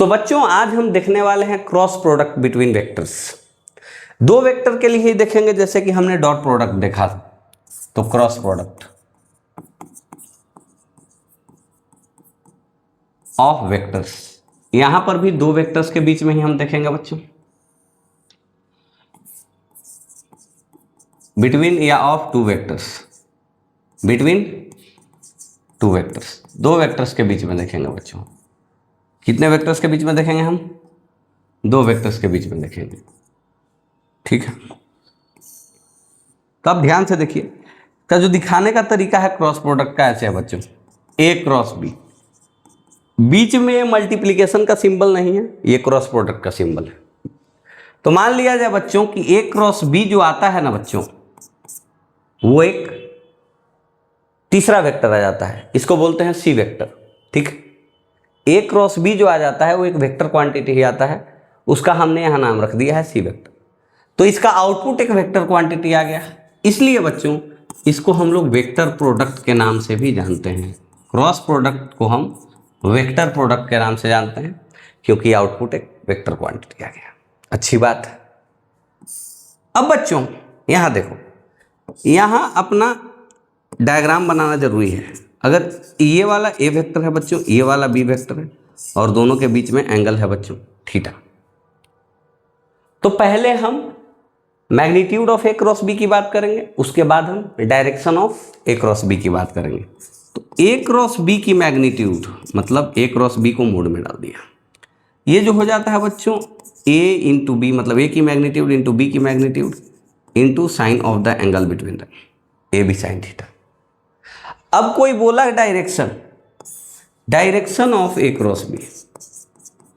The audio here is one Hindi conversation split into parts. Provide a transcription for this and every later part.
तो बच्चों आज हम देखने वाले हैं क्रॉस प्रोडक्ट बिटवीन वेक्टर्स। दो वेक्टर के लिए ही देखेंगे, जैसे कि हमने डॉट प्रोडक्ट देखा था, तो क्रॉस प्रोडक्ट ऑफ वेक्टर्स, यहां पर भी दो वेक्टर्स के बीच में ही हम देखेंगे बच्चों, बिटवीन या of two vectors, between two vectors, दो वेक्टर्स के बीच में देखेंगे बच्चों। कितने वेक्टर्स के बीच में देखेंगे हम? दो वेक्टर्स के बीच में देखेंगे, ठीक है। तो अब ध्यान से देखिए, का जो दिखाने का तरीका है क्रॉस प्रोडक्ट का ऐसे है बच्चों, ए क्रॉस बी, बीच में मल्टीप्लिकेशन का सिंबल नहीं है, ये क्रॉस प्रोडक्ट का सिंबल है। तो मान लिया जाए बच्चों कि ए क्रॉस बी जो आता है ना बच्चों, वो एक तीसरा वेक्टर आ जाता है, इसको बोलते हैं सी वेक्टर, ठीक। ए क्रॉस बी जो आ जाता है वो एक वेक्टर क्वांटिटी ही आता है, उसका हमने यहां नाम रख दिया है सी वेक्टर। तो इसका आउटपुट एक वेक्टर क्वांटिटी आ गया, इसलिए बच्चों इसको हम लोग वेक्टर प्रोडक्ट के नाम से भी जानते हैं। क्रॉस प्रोडक्ट को हम वेक्टर प्रोडक्ट के नाम से जानते हैं, क्योंकि आउटपुट एक वेक्टर क्वांटिटी आ गया। अच्छी बात है। अब बच्चों यहां देखो, यहां अपना डायग्राम बनाना जरूरी है। अगर ये वाला ए वेक्टर है बच्चों, ये वाला बी वेक्टर है, और दोनों के बीच में एंगल है बच्चों थीटा, तो पहले हम magnitude of A cross B की बात करेंगे, उसके बाद हम direction of A cross B की बात करेंगे। तो ए क्रॉस बी की मैग्नीट्यूड मतलब ए क्रॉस बी को मोड में डाल दिया, ये जो हो जाता है बच्चों ए इंटू बी, मतलब ए की मैग्नीट्यूड इंटू बी की magnitude into sine of the angle between the A B sine theta. अब कोई बोला direction, direction of A cross B,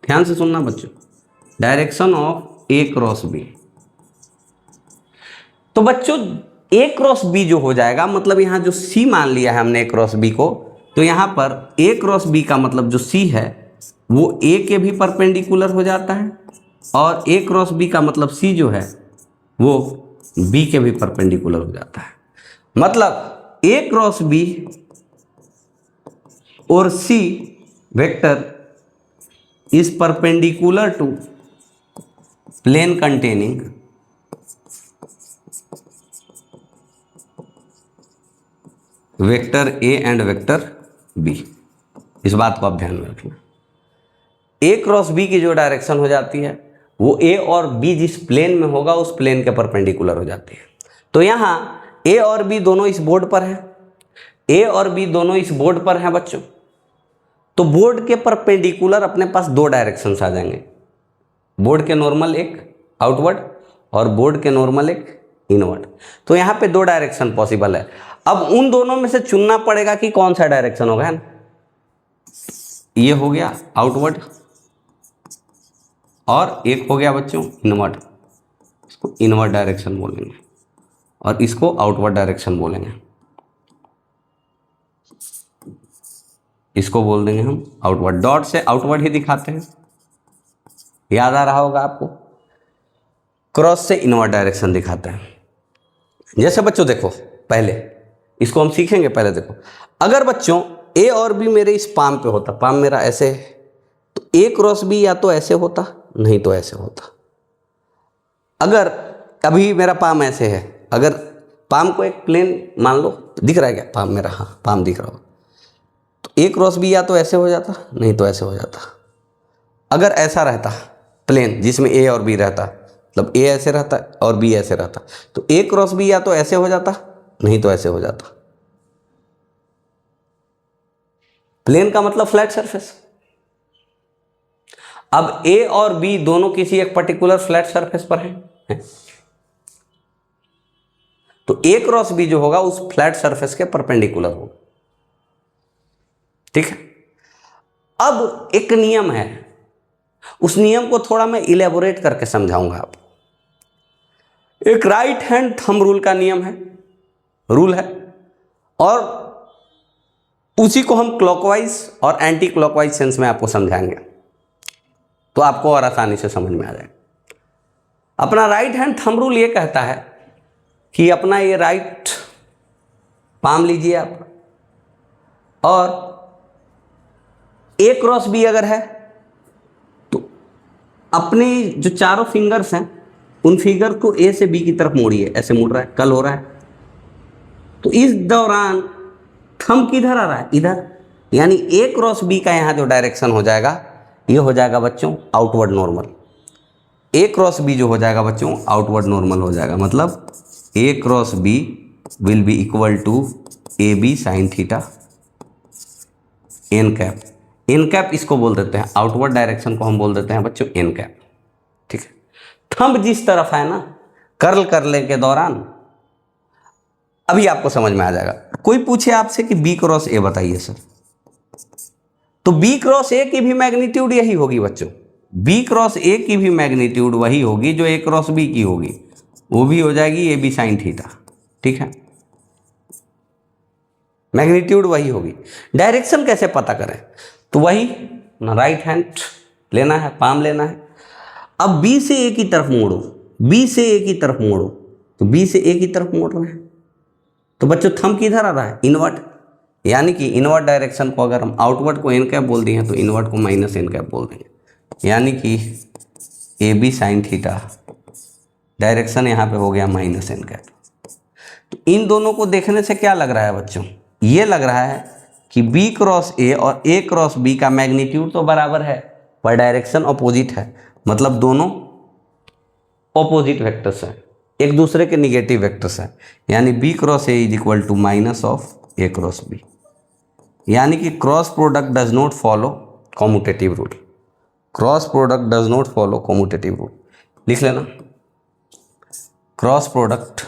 ध्यान से सुनना बच्चों, direction of A cross B, तो बच्चों ए क्रॉस बी जो हो जाएगा, मतलब यहां जो सी मान लिया है हमने ए क्रॉस बी को, तो यहां पर ए क्रॉस बी का मतलब जो सी है वो ए के भी परपेंडिकुलर हो जाता है, और ए क्रॉस बी का मतलब सी जो है वो बी के भी परपेंडिकुलर हो जाता है। मतलब ए क्रॉस बी और C vector is perpendicular to plane containing vector A and vector B. इस बात को आप ध्यान में रखना, ए क्रॉस बी की जो डायरेक्शन हो जाती है वो ए और बी जिस प्लेन में होगा उस प्लेन के परपेंडिकुलर हो जाती है। तो यहां ए और बी दोनों इस बोर्ड पर है, ए और बी दोनों इस बोर्ड पर हैं बच्चों, तो बोर्ड के परपेंडिकुलर अपने पास दो डायरेक्शंस आ जाएंगे, बोर्ड के नॉर्मल एक आउटवर्ड और बोर्ड के नॉर्मल एक इनवर्ड। तो यहाँ पे दो डायरेक्शन पॉसिबल है। अब उन दोनों में से चुनना पड़ेगा कि कौन सा डायरेक्शन होगा, है ना। ये हो गया आउटवर्ड और एक हो गया बच्चों इनवर्ड, इसको इनवर्ड डायरेक्शन बोलेंगे और इसको आउटवर्ड डायरेक्शन बोलेंगे, इसको बोल देंगे हम आउटवर्ड। डॉट से आउटवर्ड ही दिखाते हैं, याद आ रहा होगा आपको। क्रॉस से इनवर्ड डायरेक्शन दिखाते हैं। जैसे बच्चों देखो, पहले इसको हम सीखेंगे, पहले देखो, अगर बच्चों ए और बी मेरे इस पाम पे होता, पाम मेरा ऐसे है, तो ए क्रॉस बी या तो ऐसे होता नहीं तो ऐसे होता। अगर अभी मेरा पाम ऐसे है, अगर पाम को एक प्लेन मान लो, दिख रहा है क्या पाम मेरा? हाँ, पाम दिख रहा हो, तो ए क्रॉस बी या तो ऐसे हो जाता नहीं तो ऐसे हो जाता। अगर ऐसा रहता प्लेन जिसमें ए और बी रहता, मतलब ए ऐसे रहता और बी ऐसे रहता, तो ए क्रॉस बी या तो ऐसे हो जाता नहीं तो ऐसे हो जाता। प्लेन का मतलब फ्लैट सरफेस। अब ए और बी दोनों किसी एक पर्टिकुलर फ्लैट सरफेस पर हैं, तो ए क्रॉस बी जो होगा उस फ्लैट सरफेस के परपेंडिकुलर होगा, ठीक है। अब एक नियम है, उस नियम को थोड़ा मैं इलेबोरेट करके समझाऊंगा आपको। एक राइट हैंड थंब रूल का नियम है, रूल है, और उसी को हम क्लॉकवाइज और एंटी क्लॉकवाइज सेंस में आपको समझाएंगे, तो आपको और आसानी से समझ में आ जाएगा। अपना राइट हैंड थंब रूल ये कहता है कि अपना ये राइट पाम लीजिए आप, और ए क्रॉस बी अगर है अपने जो चारों फिंगर्स हैं उन फिंगर को ए से बी की तरफ मोड़िए, ऐसे मुड़ रहा है, कल हो रहा है। तो इस दौरान थंब किधर आ रहा है, इधर, यानी ए क्रॉस बी का यहाँ जो डायरेक्शन हो जाएगा ये हो जाएगा बच्चों outward normal. A cross B जो हो जाएगा बच्चों आउटवर्ड नॉर्मल हो जाएगा, मतलब A cross B will be equal to A B sine theta N cap. N cap इसको बोल देते हैं, आउटवर्ड डायरेक्शन को हम बोल देते हैं बच्चों एन कैप। ठीक है, थंब जिस तरफ है ना कर्ल करने के दौरान, अभी आपको समझ में आ जाएगा। कोई पूछे आपसे कि बी क्रॉस ए बताइए सर, तो बी क्रॉस ए की भी मैग्नीट्यूड यही होगी बच्चों, बी क्रॉस ए की भी मैग्नीट्यूड वही होगी जो ए क्रॉस बी की होगी, वो भी हो जाएगी ए बी साइन थीटा। ठीक है, मैग्नीट्यूड वही होगी। डायरेक्शन कैसे पता करें, तो वही ना, राइट हैंड लेना है, पाम लेना है। अब बी से ए की तरफ मोड़ो, बी से ए की तरफ मोड़ो, तो बी से ए की तरफ मोड़ रहे हैं, तो बच्चों थंब किधर आ रहा है, इनवर्ट, यानी कि इनवर्ट डायरेक्शन को अगर हम आउटवर्ड को एन कैप बोल दिए हैं तो इनवर्ट को माइनस एन कैप बोल देंगे, यानी कि A B sine theta direction यहाँ पे हो गया माइनस एन कैप। तो इन दोनों को देखने से क्या लग रहा है बच्चों, ये लग रहा है कि बी क्रॉस ए और ए क्रॉस बी का मैग्नीट्यूड तो बराबर है पर डायरेक्शन अपोजिट है, मतलब दोनों अपोजिट वेक्टर्स हैं, एक दूसरे के निगेटिव वेक्टर्स हैं, यानी B cross A is equal to minus of A cross B, यानी कि cross product does not follow commutative rule, cross product does not follow commutative rule. लिख लेना, cross product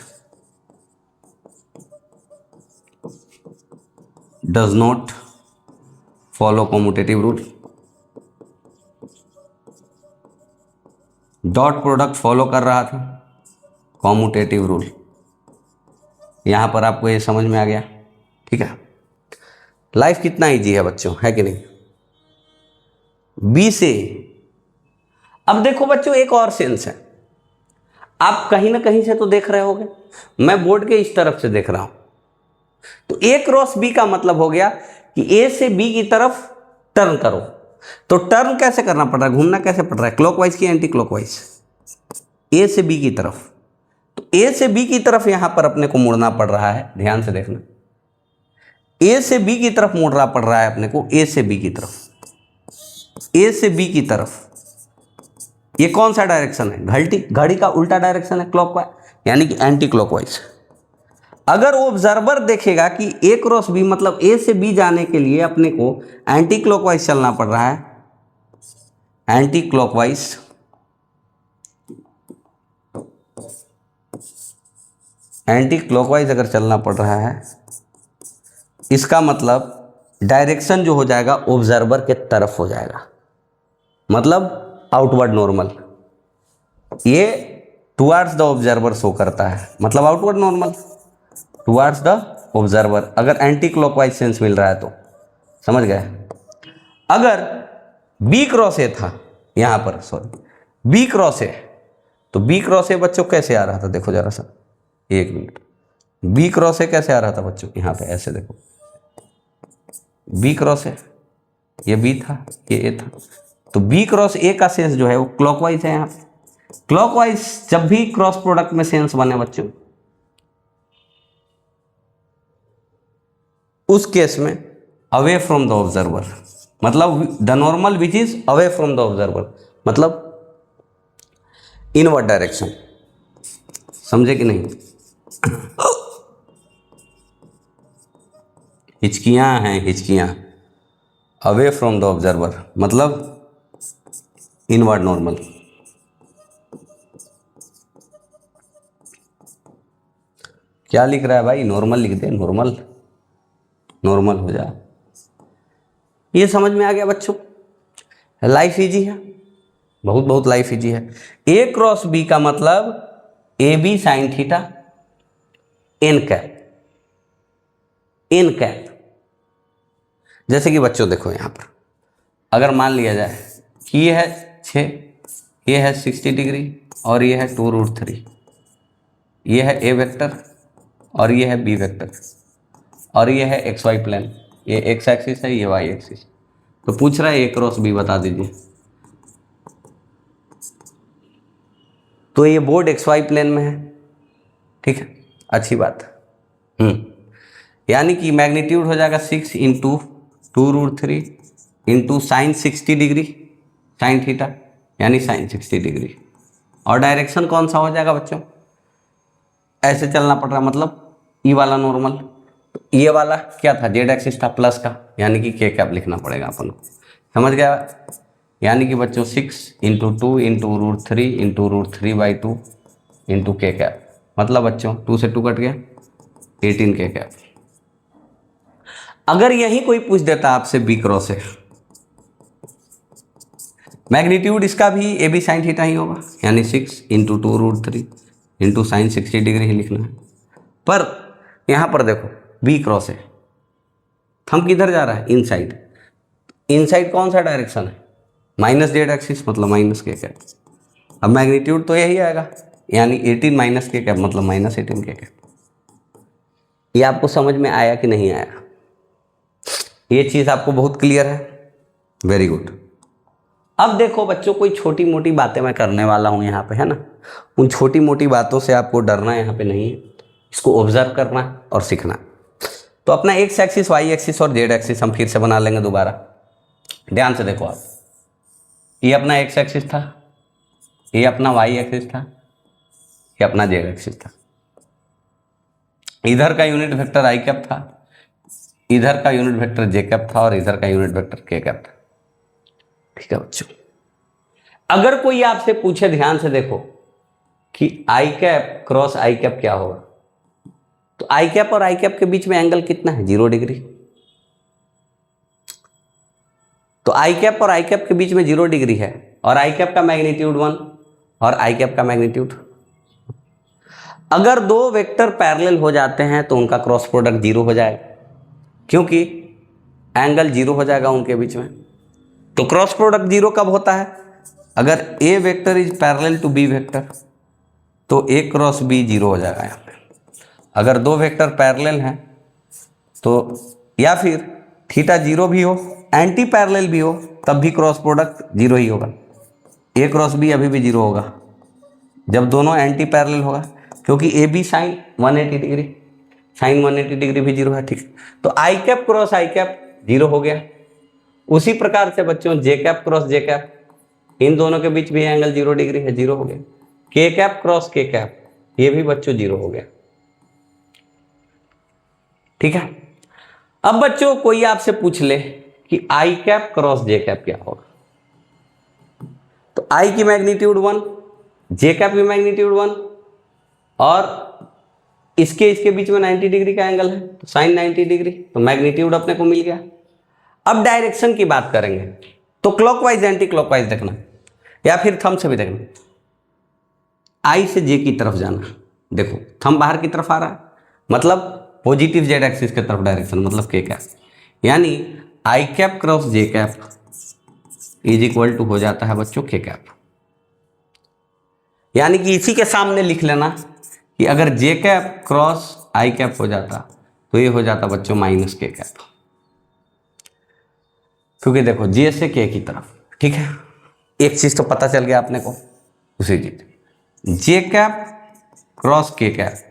does not follow commutative rule, dot product follow कर रहा था कॉम्यूटेटिव रूल। यहां पर आपको ये समझ में आ गया। ठीक है, लाइफ कितना इजी है बच्चों, है कि नहीं। बी से, अब देखो बच्चों एक और सेंस है, आप कहीं ना कहीं से तो देख रहे होगे, मैं बोर्ड के इस तरफ से देख रहा हूं, तो ए क्रॉस बी का मतलब हो गया कि ए से बी की तरफ टर्न करो। तो टर्न कैसे करना पड़ रहा है, घूमना कैसे पड़ रहा है, क्लॉकवाइज की एंटी क्लॉकवाइज, ए से बी की तरफ। तो ए से बी की तरफ यहां पर अपने को मुड़ना पड़ रहा है, ध्यान से देखना, ए से बी की तरफ मुड़ना पड़ रहा है अपने को, ए से बी की तरफ, ए से बी की तरफ। ये कौन सा डायरेक्शन है, घड़ी का उल्टा डायरेक्शन है, क्लॉकवाइज, यानी कि एंटी क्लॉकवाइज। अगर ऑब्जर्वर देखेगा कि ए क्रॉस बी मतलब ए से बी जाने के लिए अपने को एंटी क्लॉकवाइज चलना पड़ रहा है, एंटी क्लॉकवाइज, एंटी क्लॉकवाइज अगर चलना पड़ रहा है, इसका मतलब डायरेक्शन जो हो जाएगा ऑब्जर्वर के तरफ हो जाएगा, मतलब आउटवर्ड नॉर्मल, ये टुवर्ड्स द ऑब्जर्वर शो करता है, मतलब outward normal towards the observer, अगर एंटी क्लॉकवाइज सेंस मिल रहा है तो, समझ गए। अगर बी क्रॉस ए था यहां पर, सॉरी बी क्रॉस ए, तो बी क्रॉस ए बच्चों कैसे आ रहा था, देखो जरा सा, एक मिनट, बी क्रॉस ए कैसे आ रहा था बच्चों, यहां पे ऐसे देखो, बी क्रॉस ए, ये बी था ये ए था, तो बी क्रॉस ए का सेंस जो है वो क्लॉकवाइज है। यहाँ पे क्लॉकवाइज जब भी क्रॉस प्रोडक्ट में सेंस बने बच्चों, उस केस में अवे फ्रॉम द ऑब्जर्वर, मतलब the normal which is away from the observer, मतलब इनवर्ड डायरेक्शन, समझे कि नहीं। हिचकियां हैं हिचकियां, अवे फ्रॉम द ऑब्जर्वर मतलब इनवर्ड नॉर्मल। क्या लिख रहा है भाई, नॉर्मल लिख दे, नॉर्मल, नॉर्मल हो जाए। ये समझ में आ गया बच्चों, लाइफ इजी है, बहुत बहुत लाइफ इजी है। ए क्रॉस बी का मतलब A B sine theta N cap, N cap. जैसे कि बच्चों देखो यहां पर अगर मान लिया जाए कि ये है 6, ये है 60 डिग्री और ये है 2√3, ये है ए वेक्टर और ये है बी वेक्टर और ये है एक्स वाई प्लेन, ये एक्स एक्सिस है ये वाई एक्सिस। तो पूछ रहा है ए क्रॉस बी बता दीजिए। तो ये बोर्ड एक्स वाई प्लेन में है, ठीक है, अच्छी बात है। यानी कि मैग्नीट्यूड हो जाएगा 6 into 2√3 into sine 60 degree sine theta, यानी साइन 60 डिग्री। और डायरेक्शन कौन सा हो जाएगा बच्चों, ऐसे चलना पड़ रहा, मतलब ई वाला नॉर्मल। तो ये वाला क्या था, जेड एक्सिस था प्लस का, यानी कि के कैप लिखना पड़ेगा अपन को, समझ गया। यानी कि बच्चों 6 इंटू 2 इंटू √3 इंटू √3/2 इंटू के कैप, मतलब बच्चों 2 से 2 कट गया, 18 के कैप। अगर यही कोई पूछ देता आपसे बी क्रॉस है, मैग्नीट्यूड इसका भी ए बी साइन थीटा ही होगा, यानी 6 इंटू 2√3 इंटू साइन 60 डिग्री ही लिखना है। पर यहाँ पर देखो बी क्रॉस है, थंब किधर जा रहा है, इनसाइड। इनसाइड कौन सा डायरेक्शन है, माइनस जेड एक्सिस, मतलब माइनस के कैप। अब मैग्नीट्यूड तो यही आएगा, यानी 18 माइनस के कैप, मतलब माइनस 18 के कैप। ये आपको समझ में आया कि नहीं आया, ये चीज़ आपको बहुत क्लियर है, वेरी गुड। अब देखो बच्चों, कोई छोटी मोटी बातें मैं करने वाला हूँ यहाँ पे, है ना। उन छोटी मोटी बातों से आपको डरना यहाँ पे नहीं है, इसको ऑब्जर्व करना और सीखना। तो अपना एक्स एक्सिस, वाई एक्सिस और जेड एक्सिस हम फिर से बना लेंगे दोबारा। ध्यान से देखो आप, ये अपना एक्स एक्सिस था, ये अपना वाई एक्सिस था, ये अपना जेड एक्सिस था। इधर का यूनिट वेक्टर आई कैप था, इधर का यूनिट वेक्टर जे कैप था, और इधर का यूनिट वेक्टर के कैप था, ठीक है बच्चों। अगर कोई आपसे पूछे, ध्यान से देखो, कि I cap cross I cap क्या होगा, तो आई कैप और आई कैप के बीच में एंगल कितना है, 0 डिग्री। तो आई कैप और आई कैप के बीच में 0 डिग्री है, और आई कैप का मैग्नीट्यूड 1 और आई कैप का मैग्नीट्यूड। अगर दो वेक्टर पैरेलल हो जाते हैं तो उनका क्रॉस प्रोडक्ट 0 हो जाएगा, क्योंकि एंगल 0 हो जाएगा उनके बीच में। तो क्रॉस प्रोडक्ट 0 कब होता है, अगर A vector is parallel to B vector, तो ए क्रॉस बी 0 हो जाएगा यहाँ पे। अगर दो वेक्टर पैरेलल हैं तो, या फिर थीटा 0 भी हो, एंटी पैरेलल भी हो, तब भी क्रॉस प्रोडक्ट 0 ही होगा। ए क्रॉस बी अभी भी 0 होगा जब दोनों एंटी पैरेलल होगा, क्योंकि A B sine 180 degree, sine 180 degree भी 0 है, ठीक। तो I cap cross I cap 0 हो गया। उसी प्रकार से बच्चों J cap cross J cap, इन दोनों के बीच भी एंगल 0 डिग्री है, 0 हो गया। के कैप क्रॉस के कैप, ये भी बच्चों 0 हो गया, ठीक है। अब बच्चों कोई आपसे पूछ ले कि I cap cross J cap क्या होगा, तो आई की मैग्नीट्यूड 1, जे कैप की मैग्नीट्यूड 1, और इसके बीच में 90 डिग्री का एंगल है, तो साइन 90 डिग्री, तो मैग्नीट्यूड अपने को मिल गया। अब डायरेक्शन की बात करेंगे, तो क्लॉकवाइज एंटी क्लॉकवाइज देखना, या फिर थंब से भी देखना। आई से जे की तरफ जाना, देखो थंब बाहर की तरफ आ रहा है, मतलब पॉजिटिव जेड एक्सिस की तरफ डायरेक्शन, मतलब के कैप, यानी I cap cross J cap is equal to हो जाता है बच्चों के कैप। यानी कि इसी के सामने लिख लेना कि अगर जे कैप क्रॉस आई कैप हो जाता तो ये हो जाता बच्चों माइनस के कैप, क्योंकि देखो जे से के की तरफ, ठीक है। एक चीज तो पता चल गया आपने को, उसी चीज जे कैप क्रॉस के कैप।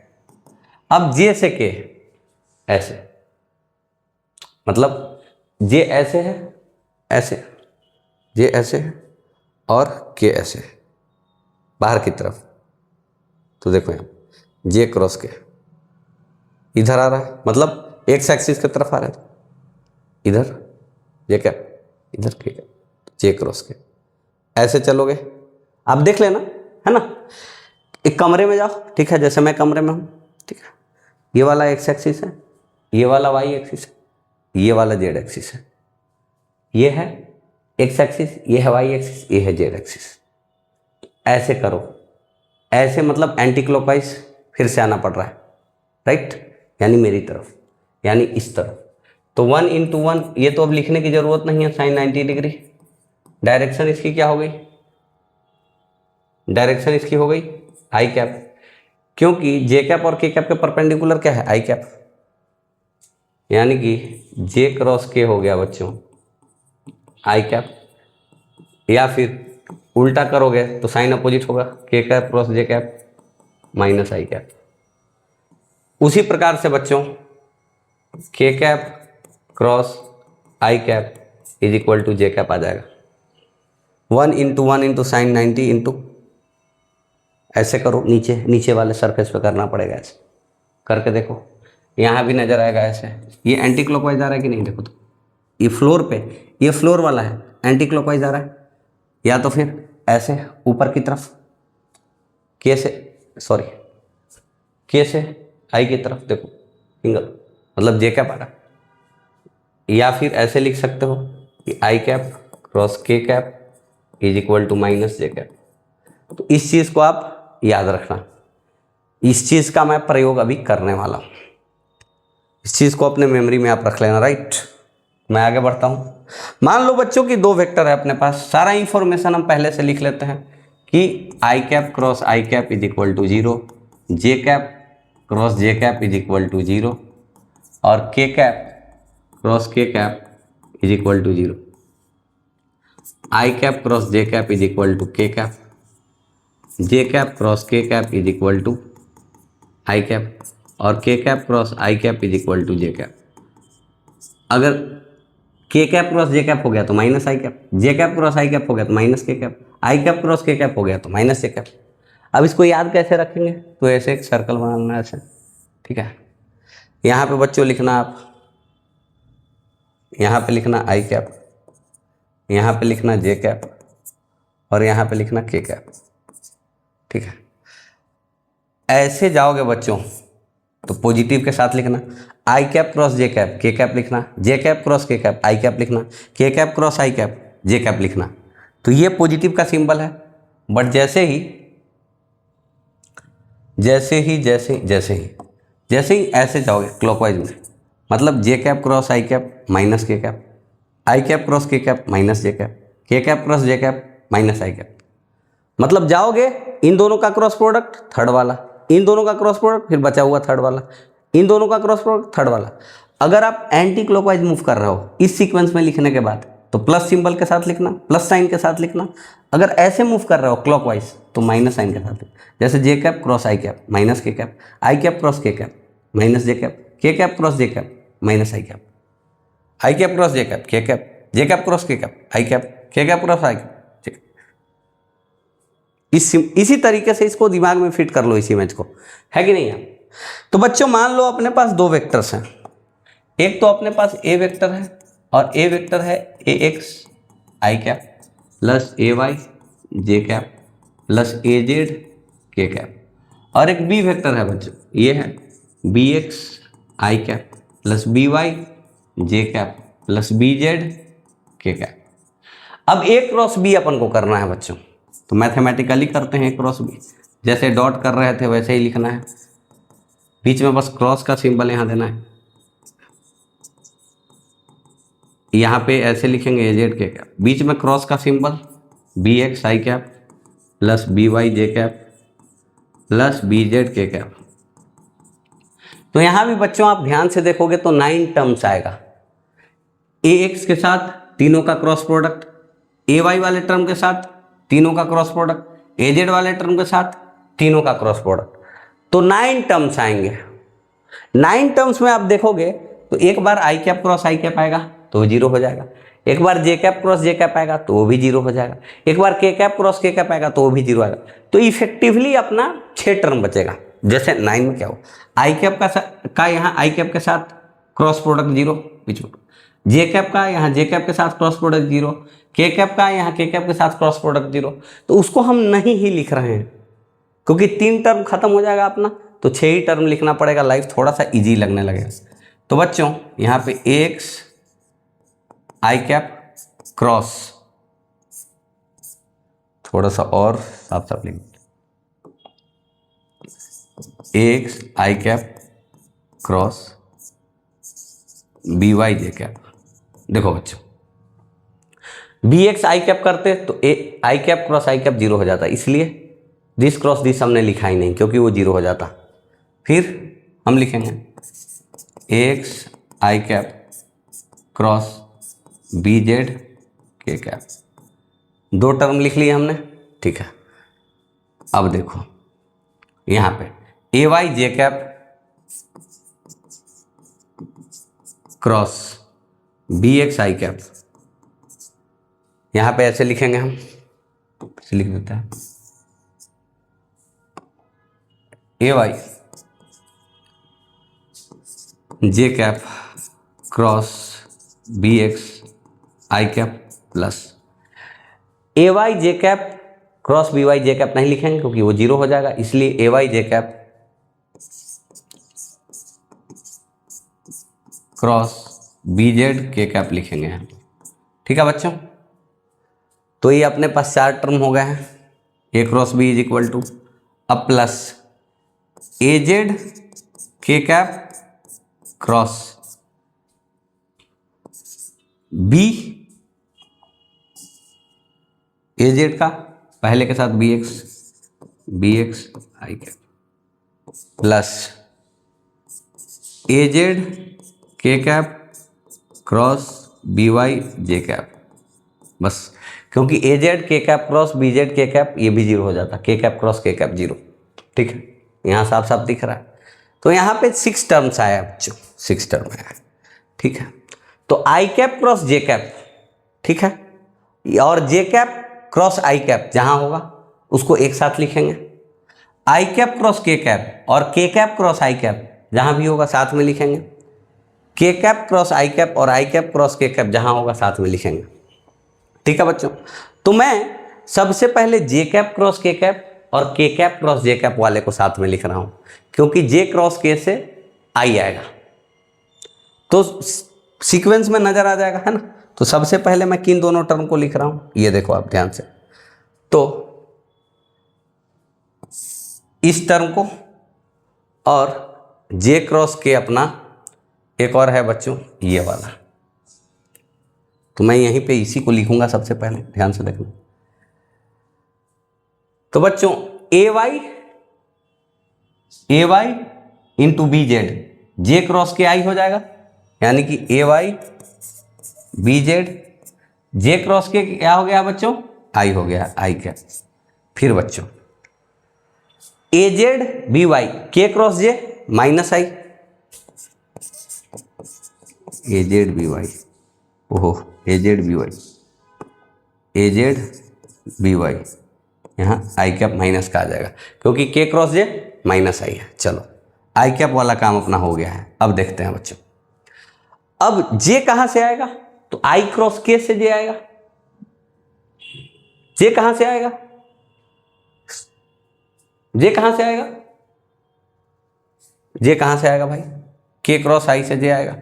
अब जे से के ऐसे, मतलब जे ऐसे है, ऐसे, जे ऐसे है, और के ऐसे है बाहर की तरफ। तो देखो यहाँ जे क्रॉस के इधर आ रहा है, मतलब एक्स एक्सिस की तरफ आ रहा है, इधर जे कैप, इधर के कैप, जे क्रॉस के ऐसे चलोगे, आप देख लेना, है ना। एक कमरे में जाओ, ठीक है, जैसे मैं कमरे में हूँ, ठीक है, ये वाला एक्स एक्सिस है, ये वाला वाई एक्सिस है, ये वाला जेड एक्सिस है, ये है एक्स एक्सिस, ये है वाई एक्सिस, ये है जेड एक्सिस। ऐसे करो, ऐसे मतलब एंटी क्लॉकवाइज फिर से आना पड़ रहा है, राइट, यानी मेरी तरफ, यानी इस तरफ। तो 1 इंटू 1, ये तो अब लिखने की जरूरत नहीं है, साइन 90 डिग्री। डायरेक्शन इसकी क्या हो गई, डायरेक्शन इसकी हो गई आई कैप, क्योंकि जे कैप और के कैप के परपेंडिकुलर क्या है, आई कैप, यानी कि जे क्रॉस के हो गया बच्चों आई कैप, या फिर उल्टा करोगे तो साइन अपोजिट होगा, K cap cross J cap minus I cap. उसी प्रकार से बच्चों K cap cross I cap is equal to J cap आ जाएगा। 1 इंटू साइन 90 इंटू, ऐसे करो, नीचे नीचे वाले सरफेस पे करना पड़ेगा, ऐसे करके देखो, यहाँ भी नजर आएगा ऐसे। ये एंटी क्लॉकवाइज आ रहा है कि नहीं, देखो तो ये फ्लोर पे, ये फ्लोर वाला है, एंटी क्लॉकवाइज आ रहा है। या तो फिर ऐसे ऊपर की तरफ, कैसे आई की तरफ देखो, फिंगर मतलब जे कैप आ रहा है। या फिर ऐसे लिख सकते हो कि I cap cross K cap is equal to minus J cap. तो इस चीज़ को आप याद रखना, इस चीज़ का मैं प्रयोग अभी करने वाला हूँ, इस चीज़ को अपने मेमोरी में आप रख लेना, राइट। मैं आगे बढ़ता हूँ। मान लो बच्चों की दो वेक्टर है अपने पास, सारा इंफॉर्मेशन हम पहले से लिख लेते हैं कि I cap cross I cap is equal to 0, J cap cross J cap is equal to 0 और K cap cross K cap is equal to 0। I cap cross J cap is equal to K cap, J cap cross K cap is equal to I cap और K cap cross I cap is equal to J cap. अगर K cap cross J cap हो गया तो minus I cap, J cap cross I cap हो गया तो माइनस के कैप, आई कैप क्रॉस के कैप हो गया तो माइनस जे कैप। अब इसको याद कैसे रखेंगे, तो ऐसे एक सर्कल बनाना ऐसे, ठीक है। यहाँ पे बच्चों लिखना आप, यहाँ पे लिखना आई कैप, यहाँ पे लिखना जे कैप और यहाँ पे लिखना के कैप, ठीक है। ऐसे जाओगे बच्चों तो पॉजिटिव के साथ लिखना, आई cap cross J cap K cap लिखना, जे कैप क्रॉस के कैप आई कैप लिखना, के cap cross I cap J cap लिखना। तो ये पॉजिटिव का सिंबल है। बट जैसे ही ऐसे जाओगे क्लॉकवाइज में, मतलब जे cap cross I cap minus के cap, I cap cross K cap minus J cap, K cap cross J cap minus I cap. मतलब जाओगे इन दोनों का क्रॉस प्रोडक्ट थर्ड वाला, इन दोनों का क्रॉस प्रोडक्ट फिर बचा हुआ थर्ड वाला, इन दोनों का क्रॉस प्रोडक्ट थर्ड वाला। अगर आप एंटी क्लॉकवाइज मूव कर रहे हो इस सीक्वेंस में लिखने के बाद तो प्लस सिंबल के साथ लिखना, प्लस साइन के साथ लिखना। अगर ऐसे मूव कर रहे हो क्लॉकवाइज तो माइनस साइन के साथ लिखना। जैसे जे cap cross I cap minus के cap, I cap cross K cap minus J cap, K cap cross J cap minus I cap, I cap cross J cap K cap, J cap cross K cap I cap, K cap cross I cap. इसी तरीके से इसको दिमाग में फिट कर लो इस इमेज को, है कि नहीं है। तो बच्चों मान लो अपने पास दो वेक्टर्स हैं, एक तो अपने पास ए वेक्टर है और ए वेक्टर है ए x I cap plus A Y J cap plus A Z K cap, और एक बी वेक्टर है बच्चों, ये है B X I cap plus B Y J cap plus B Z K cap. अब ए क्रॉस बी अपन को करना है बच्चों, तो मैथमेटिकली करते हैं क्रॉस बी, जैसे डॉट कर रहे थे वैसे ही लिखना है, बीच में बस क्रॉस का सिंबल यहाँ देना है। यहाँ पे ऐसे लिखेंगे ए जेड के कैप, बीच में क्रॉस का symbol B X I cap plus B Y J cap plus B Z K cap. तो यहाँ भी बच्चों आप ध्यान से देखोगे तो 9 टर्म्स आएगा, ए एक्स के साथ तीनों का क्रॉस प्रोडक्ट, ए वाई वाले टर्म के साथ तीनों का क्रॉस प्रोडक्ट, ए जेड वाले टर्म के साथ तीनों का क्रॉस प्रोडक्ट, तो 9 टर्म्स आएंगे। 9 टर्म्स में आप देखोगे तो एक बार आई कैप क्रॉस आई कैप आएगा तो वो 0 हो जाएगा, एक बार जे कैप क्रॉस जे कैप आएगा तो वो भी 0 हो जाएगा, एक बार के कैप क्रॉस के कैप आएगा तो वो भी 0 आएगा। तो इफेक्टिवली अपना 6 टर्म बचेगा। जैसे 9 में क्या हो, आई कैप का यहाँ आई कैप के साथ क्रॉस प्रोडक्ट 0 बीच में, जे कैप का यहाँ जे कैप के साथ क्रॉस प्रोडक्ट 0, के कैप का यहाँ के कैप के साथ क्रॉस प्रोडक्ट 0। तो उसको हम नहीं ही लिख रहे हैं क्योंकि 3 टर्म खत्म हो जाएगा अपना, तो 6 ही टर्म लिखना पड़ेगा, लाइफ थोड़ा सा इजी लगने लगेगा। तो बच्चों यहाँ पे एक्स आई कैप क्रॉस, थोड़ा सा और साफ साफ लिख, x I cap cross B Y J cap. देखो बच्चों बी एक्स आई कैप करते तो ए आई कैप क्रॉस आई कैप 0 हो जाता, इसलिए दिस क्रॉस दिस हमने लिखा ही नहीं क्योंकि वो 0 हो जाता। फिर हम लिखेंगे x I cap cross B Z K cap, दो टर्म लिख लिए हमने, ठीक है। अब देखो यहाँ पे ए Y J cap cross B X I cap, यहाँ पे ऐसे लिखेंगे हम, ऐसे लिख देते हैं ए Y J cap cross B X I cap plus A Y J cap cross B Y J cap नहीं लिखेंगे क्योंकि वो जीरो हो जाएगा, इसलिए ए Y J cap cross B Z K cap लिखेंगे हम, ठीक है बच्चों। तो ये अपने पास चार टर्म हो गए हैं, A cross B is equal to, अब plus A Z K cap cross B A Z का पहले के साथ B X I cap plus A Z K cap cross B Y J cap, बस क्योंकि A Z K cap cross B Z K cap ये भी जीरो हो जाता, K cap cross K cap zero, ठीक है, यहाँ साफ साफ दिख रहा है। तो यहाँ पे 6 टर्म्स आया बच्चों, 6 टर्म आया, ठीक है। तो I cap cross J cap, ठीक है, और जे कैप क्रॉस आई कैप जहाँ होगा उसको एक साथ लिखेंगे, आई कैप क्रॉस के कैप और K cap cross I cap जहाँ भी होगा साथ में लिखेंगे, के कैप क्रॉस आई कैप और आई कैप क्रॉस के कैप जहाँ होगा साथ में लिखेंगे, ठीक है बच्चों। तो मैं सबसे पहले जे कैप क्रॉस के कैप और K cap cross J cap वाले को साथ में लिख रहा हूँ क्योंकि जे क्रॉस के से आई आएगा तो सीक्वेंस में नजर आ जाएगा, है ना। तो सबसे पहले मैं किन दोनों टर्म को लिख रहा हूँ ये देखो आप ध्यान से, तो इस टर्म को और जे क्रॉस के अपना एक और है बच्चों ये वाला, तो मैं यहीं पे इसी को लिखूंगा सबसे पहले, ध्यान से देखना। तो बच्चों ए Y into B Z J cross के आई हो जाएगा, यानी कि ए Y B Z J cross के क्या हो गया बच्चों, आई हो गया, आई क्या। फिर बच्चों ए जेड बी वाई के क्रॉस जे माइनस आई, ए जेड बी वाई, ओहो ए जेड बी वाई, ए जेड बी वाई, यहाँ आई कैप माइनस का आ जाएगा क्योंकि के क्रॉस जे माइनस आई है। चलो आई कैप वाला काम अपना हो गया है। अब देखते हैं बच्चों, अब जे कहां से आएगा, तो आई क्रॉस के से जे आएगा। जे कहां से आएगा, जे कहां से आएगा, जे कहां से आएगा भाई, के क्रॉस आई से जे आएगा,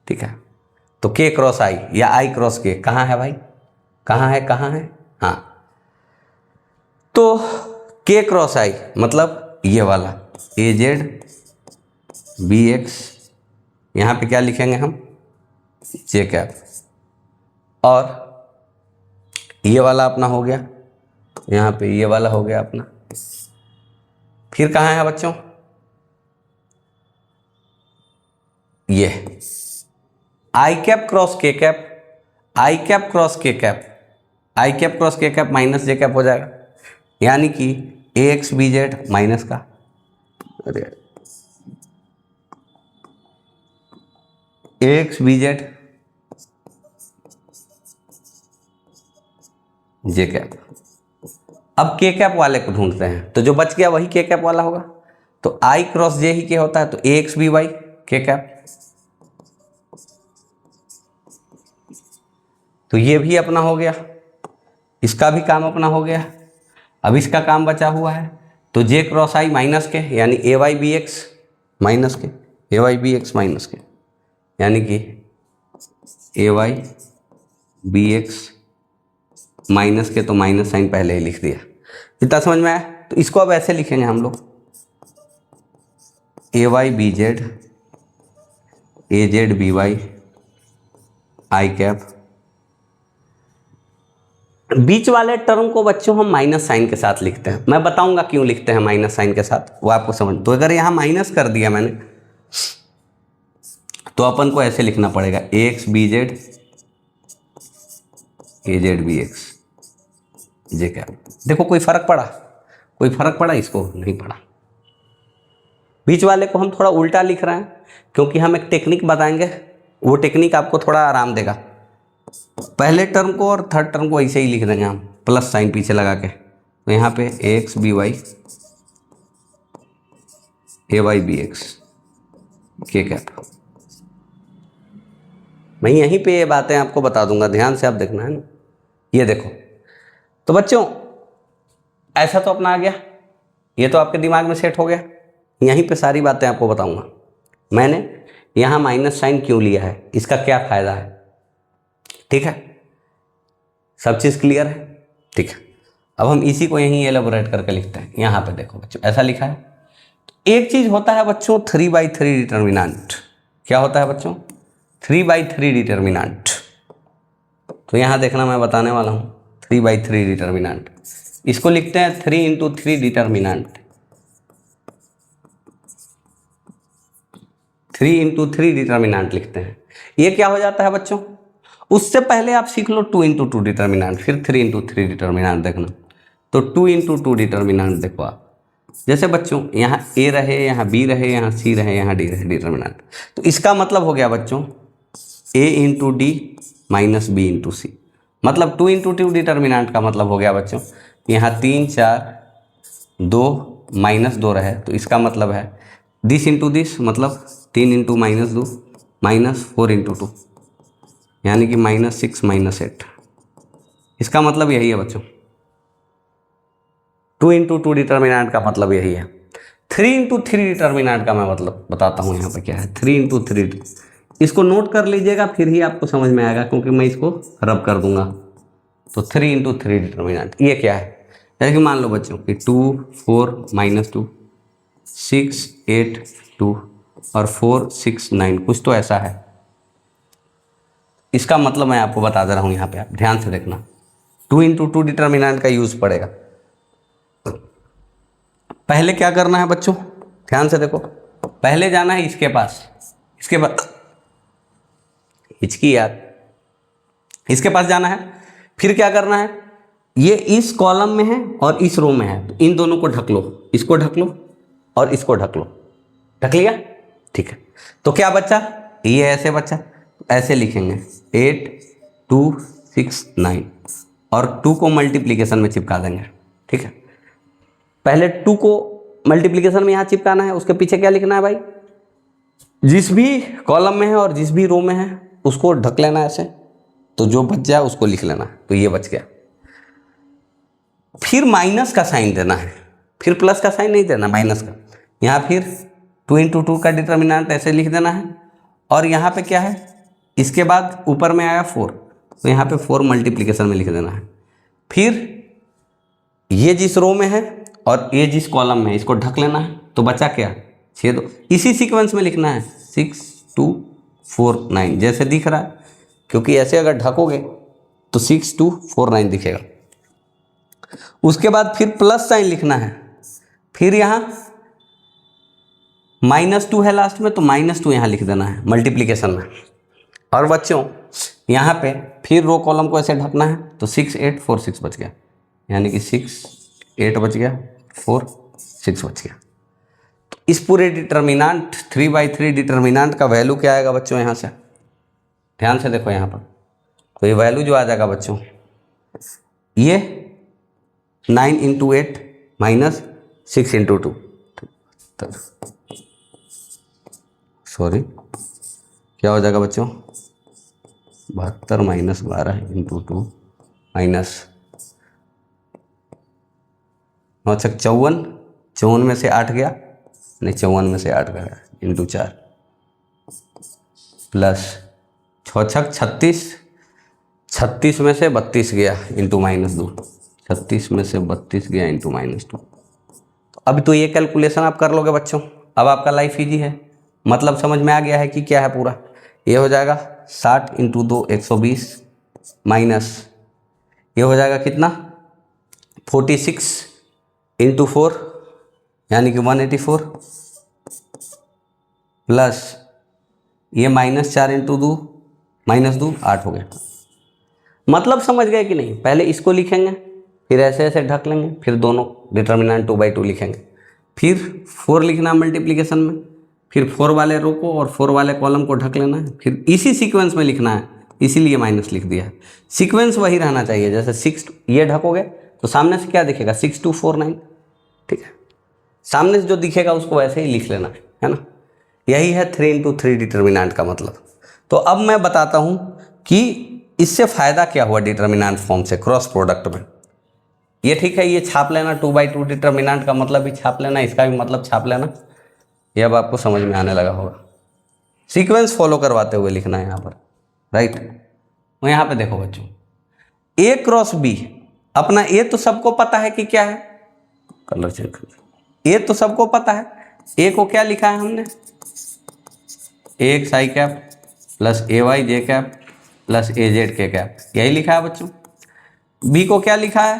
ठीक है। तो के क्रॉस आई या आई क्रॉस के कहां है भाई, कहां है, हाँ, तो के क्रॉस आई मतलब ये वाला ए जेड बी एक्स, यहां पे क्या लिखेंगे हम, जे कैप, और ये वाला अपना हो गया, यहां पे ये वाला हो गया अपना। फिर कहां है बच्चों, ये आई कैप क्रॉस के कैप, आई कैप क्रॉस के कैप, आई cap cross K cap minus J cap हो जाएगा, यानी कि ए एक्स बी जेड माइनस का, अरे ए X B Z J cap. अब के कैप वाले को ढूंढते हैं, तो जो बच गया वही के कैप वाला होगा, तो आई क्रॉस जे ही के होता है, तो ए एक्स बी वाई के कैप, तो ये भी अपना हो गया, इसका भी काम अपना हो गया। अब इसका काम बचा हुआ है, तो जे क्रॉस आई माइनस के, यानी ए वाई बी एक्स माइनस के, ए वाई बी एक्स माइनस के, यानी कि ए वाई बी एक्स माइनस के, तो माइनस साइन पहले ही लिख दिया। इतना समझ में आया। तो इसको अब ऐसे लिखेंगे हम लोग, A Y B Z A Z B Y I cap. बीच वाले टर्म को बच्चों हम माइनस साइन के साथ लिखते हैं, मैं बताऊंगा क्यों लिखते हैं माइनस साइन के साथ, वो आपको समझ। तो अगर यहां माइनस कर दिया मैंने, तो अपन को ऐसे लिखना पड़ेगा A X B Z A Z B X, J cap. देखो कोई फर्क पड़ा, कोई फर्क पड़ा, इसको नहीं पड़ा। बीच वाले को हम थोड़ा उल्टा लिख रहे हैं क्योंकि हम एक टेक्निक बताएंगे, वो टेक्निक आपको थोड़ा आराम देगा। पहले टर्म को और थर्ड टर्म को ऐसे ही लिख देंगे हम, प्लस साइन पीछे लगा के। तो यहाँ पे ए एक्स बी वाई, ए वाई बी एक्स, के कैप। मैं यहीं पे ये बातें आपको बता दूंगा, ध्यान से आप देखना है ना। ये देखो, तो बच्चों ऐसा तो अपना आ गया, ये तो आपके दिमाग में सेट हो गया। यहीं पे सारी बातें आपको बताऊंगा। मैंने यहाँ माइनस साइन क्यों लिया है, इसका क्या फायदा है, ठीक है, सब चीज़ क्लियर है, ठीक है। अब हम इसी को यहीं एलेबोरेट करके लिखते हैं। यहाँ पे देखो बच्चों, ऐसा लिखा है। एक चीज़ होता है बच्चों 3/3 डिटर्मिनेंट। क्या होता है बच्चों? 3/3 डिटर्मिनेंट। तो यहाँ देखना, मैं बताने वाला हूँ 3/3 डिटर्मिनेंट। इसको लिखते हैं 3 × 3 डिटर्मिनेंट। 3 × 3 डिटर्मिनेंट लिखते हैं। ये क्या हो जाता है बच्चों? उससे पहले आप सीख लो 2 × 2 डिटर्मिनेंट, फिर 3 × 3 डिटर्मिनेंट देखना। तो 2 × 2 डिटर्मिनेंट देखो आप, जैसे बच्चों यहाँ ए रहे, यहाँ बी रहे, यहाँ सी रहे, यहाँ डी रहे डिटर्मिनेंट। तो इसका मतलब हो गया बच्चों a × d - b × c। मतलब 2 × 2 डिटर्मिनेंट का मतलब हो गया बच्चों, यहाँ 3 4 2 -2 रहे, तो इसका मतलब है दिस इंटू दिस, मतलब 3 × -2 -4 × 2, यानी कि -6 -8। इसका मतलब यही है बच्चों, 2 × 2 डिटर्मिनेंट का मतलब यही है। 3 × 3 डिटर्मिनेंट का मैं मतलब बताता हूँ यहाँ पे क्या है। 3 × 3, इसको नोट कर लीजिएगा, फिर ही आपको समझ में आएगा, क्योंकि मैं इसको रब कर दूंगा। तो 3 × 3 डिटर्मिनेंट ये क्या है? जैसे कि मान लो बच्चों कि 2 4 -2 6 8 2 और 4 6 9, कुछ तो ऐसा है। इसका मतलब मैं आपको बता दे रहा हूँ, यहाँ पे आप ध्यान से देखना। 2 × 2 डिटर्मिनेंट का यूज पड़ेगा। पहले क्या करना है बच्चों, ध्यान से देखो। पहले जाना है इसके पास, इसके बाद हिचकी यार, इसके पास जाना है। फिर क्या करना है, ये इस कॉलम में है और इस रो में है, तो इन दोनों को ढक लो, इसको ढक लो और इसको ढक लो। ढक लिया, ठीक है। तो क्या बचा, ये ऐसे बचा, ऐसे लिखेंगे 8 2 6 9 और 2 को मल्टीप्लिकेशन में चिपका देंगे, ठीक है। पहले 2 को मल्टीप्लिकेशन में यहाँ चिपकाना है, उसके पीछे क्या लिखना है भाई, जिस भी कॉलम में है और जिस भी रो में है उसको ढक लेना ऐसे, तो जो बच जाए उसको लिख लेना। तो ये बच गया। फिर माइनस का साइन देना है, फिर प्लस का साइन नहीं देना, माइनस का। यहाँ फिर 2 × 2 का डिटर्मिनेंट ऐसे लिख देना है, और यहाँ पे क्या है, इसके बाद ऊपर में आया 4, तो यहाँ पे 4 मल्टीप्लिकेशन में लिख देना है। फिर ये जिस रो में है और ये जिस कॉलम में है इसको ढक लेना है, तो बचा क्या, 6 2। इसी सीक्वेंस में लिखना है 6 2 4 9 जैसे दिख रहा है, क्योंकि ऐसे अगर ढकोगे तो 6 2 4 9 दिखेगा। उसके बाद फिर प्लस साइन लिखना है, फिर यहाँ -2 है लास्ट में, तो -2 यहाँ लिख देना है मल्टीप्लिकेशन में। और बच्चों यहाँ पे फिर रो कॉलम को ऐसे ढकना है, तो 6 8 4 6 बच गया, यानी कि 6 8 बच गया, 4 6 बच गया। तो इस पूरे डिटर्मिनेंट 3/3 डिटर्मिनेंट का वैल्यू क्या आएगा बच्चों, यहाँ से ध्यान से देखो यहाँ पर। तो ये वैल्यू जो आ जाएगा बच्चों, ये 9 × 8 - 6 × 2, सॉरी क्या हो जाएगा बच्चों, 72 - 12 × 2 माइनस 9 × 6 54, 54 में से 8 गया, नहीं 54 में से 8 गया, × 4 प्लस 6 6 36, 36 में से 32 गया × -2, 36 में से 32 गया × -2। तो अब तो ये कैलकुलेशन आप कर लोगे बच्चों, अब आपका लाइफ इजी है। मतलब समझ में आ गया है कि क्या है पूरा। ये हो जाएगा 60 × 2 120 माइनस ये हो जाएगा कितना 46 × 4 यानी कि 184 प्लस ये -4 × 2 -2 8 हो गया। मतलब समझ गए कि नहीं? पहले इसको लिखेंगे, फिर ऐसे ऐसे ढक लेंगे, फिर दोनों डिटर्मिनेंट 2/2 लिखेंगे, फिर 4 लिखना मल्टीप्लिकेशन में, फिर 4 वाले रो को और 4 वाले कॉलम को ढक लेना है, फिर इसी सीक्वेंस में लिखना है, इसीलिए माइनस लिख दिया है। सीक्वेंस वही रहना चाहिए, जैसे 6 ये ढकोगे तो सामने से क्या दिखेगा 6 2 4 9, ठीक है, सामने से जो दिखेगा उसको वैसे ही लिख लेना है ना। यही है 3 × 3 डिटर्मिनेंट का मतलब। तो अब मैं बताता हूँ कि इससे फ़ायदा क्या हुआ डिटर्मिनेंट फॉर्म से क्रॉस प्रोडक्ट में। ये ठीक है, ये छाप लेना 2/2 डिटर्मिनेंट का मतलब भी छाप लेना, इसका भी मतलब छाप लेना, ये अब आपको समझ में आने लगा होगा। सीक्वेंस फॉलो करवाते हुए लिखना है यहाँ पर, राइट। तो यहाँ पे देखो बच्चों, A क्रॉस B, अपना A तो सबको पता है कि क्या है, कलर चेंज कर, A तो सबको पता है, A को क्या लिखा है हमने, AX i cap plus AY j cap plus AZ k cap, यही लिखा है बच्चों। B को क्या लिखा है,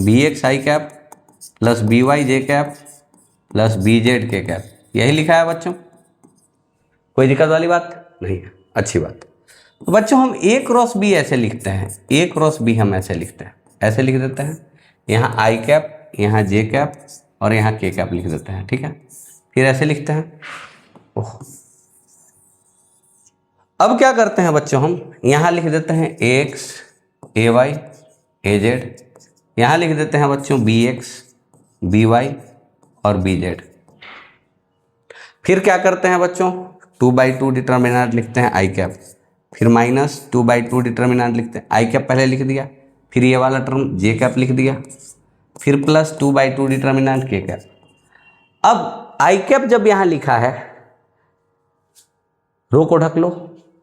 BX i cap plus BY j cap plus BZ k cap, यही लिखा है बच्चों। कोई दिक्कत वाली बात नहीं है, अच्छी बात। तो बच्चों हम A क्रॉस B ऐसे लिखते हैं, A क्रॉस B हम ऐसे लिखते हैं, ऐसे लिख देते हैं, यहाँ I कैप, यहाँ J कैप और यहाँ K कैप लिख देते हैं, ठीक है। फिर ऐसे लिखते हैं। ओह, अब क्या करते हैं बच्चों, हम यहाँ लिख देते हैं AX AY AZ, यहाँ लिख देते हैं बच्चों BX BY और BZ। फिर क्या करते हैं बच्चों, 2/2 डिटर्मिनेंट लिखते हैं I कैप, फिर माइनस 2/2 डिटर्मिनेंट लिखते हैं, I कैप पहले लिख दिया, फिर ये वाला टर्म J कैप लिख दिया, फिर प्लस 2/2 डिटर्मिनेंट K कैप। अब I कैप जब यहाँ लिखा है, रो को ढक लो,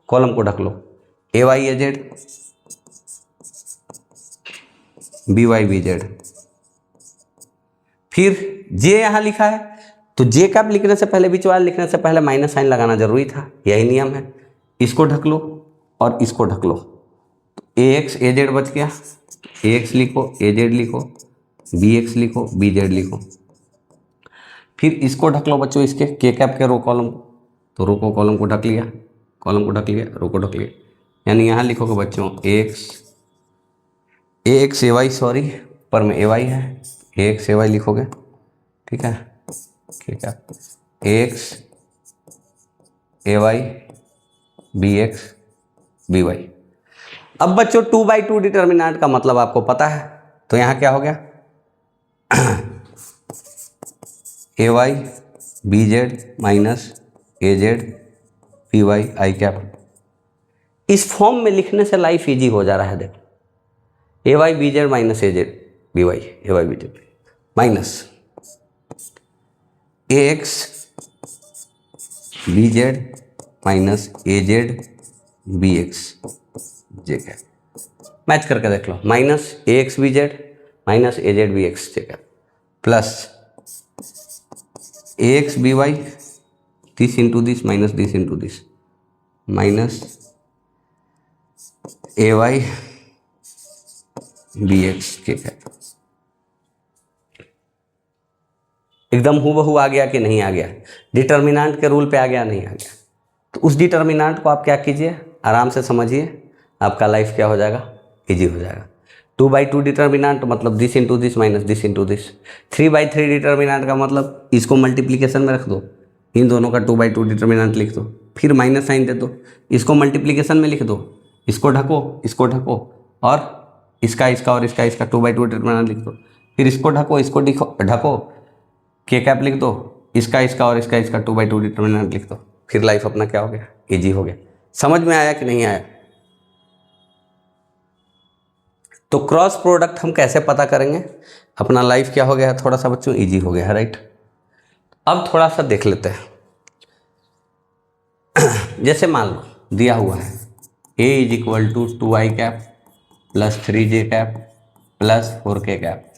कॉलम को ढक लो, AY AZ BY BZ। फिर J यहाँ लिखा है, तो J कैप लिखने से पहले, बीच वाला लिखने से पहले माइनस साइन लगाना जरूरी था, यही नियम है। इसको ढक लो और इसको ढक लो, तो AX AZ बच गया, AX लिखो AZ लिखो, BX लिखो BZ लिखो। फिर इसको ढक लो बच्चों, इसके K कैप के रो कॉलम को, तो रो को कॉलम को ढक लिया, कॉलम को ढक लिया, रो को ढक लिया, यानी यहाँ लिखोगे बच्चों AX AY, सॉरी पर में AY है, AX AY लिखोगे, ठीक है, ठीक है, AX AY BX BY। अब बच्चों 2/2 डिटर्मिनेंट का मतलब आपको पता है, तो यहाँ क्या हो गया AY BZ minus AZ BY I cap. इस फॉर्म में लिखने से लाइफ इजी हो जा रहा है, देखो AY BZ minus AZ BY, AY BZ minus AX BZ minus AZ BX J cap. Match करके देख लो, minus AX BZ minus AZ BX J cap plus AX BY this into this minus this into this minus AY BX K cap. एकदम हूबहू आ गया कि नहीं आ गया, डिटर्मिनेंट के रूल पे आ गया नहीं आ गया। तो उस डिटर्मिनेंट को आप क्या कीजिए, आराम से समझिए, आपका लाइफ क्या हो जाएगा, इजी हो जाएगा। 2/2 डिटर्मिनेंट मतलब this into this minus this into this. 3/3 determinant का मतलब इसको मल्टीप्लिकेशन में रख दो, इन दोनों का 2/2 डिटर्मिनेंट लिख दो, फिर माइनस साइन दे दो, इसको मल्टीप्लिकेशन में लिख दो, इसको ढको और इसका और इसका 2/2 डिटर्मिनेंट लिख दो, फिर इसको ढको ढको K कैप लिख दो, इसका और इसका 2/2 डिटर्मिनेंट लिख दो, फिर लाइफ अपना क्या हो गया, इजी हो गया। समझ में आया कि नहीं आया? तो क्रॉस प्रोडक्ट हम कैसे पता करेंगे, अपना लाइफ क्या हो गया है, थोड़ा सा बच्चों इजी हो गया है, राइट। अब थोड़ा सा देख लेते हैं। जैसे मान लो दिया हुआ है A = 2I cap plus 3J cap plus 4K cap,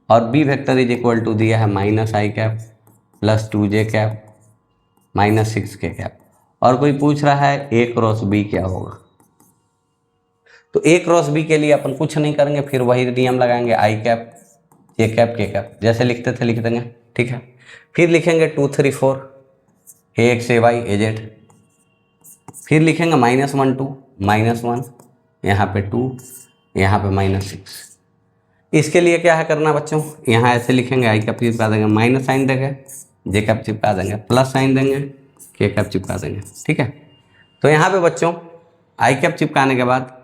और B वेक्टर = दिया है -I cap plus 2J cap minus 6K cap, और कोई पूछ रहा है A क्रॉस B क्या होगा। तो A क्रॉस B के लिए अपन कुछ नहीं करेंगे, फिर वही नियम लगाएंगे, I cap J cap K cap, जैसे लिखते थे लिख देंगे, ठीक है। फिर लिखेंगे 2 3 4 AX AY AZ, फिर लिखेंगे -1 2 -1, यहाँ पे 2, यहाँ पे -6, इसके लिए क्या है करना बच्चों, यहाँ ऐसे लिखेंगे, आई कैप चिपका देंगे, माइनस साइन देंगे, जे कैप चिपका देंगे, प्लस साइन देंगे, के कैप चिपका देंगे। ठीक है, तो यहाँ पे बच्चों आई कैप चिपकाने के बाद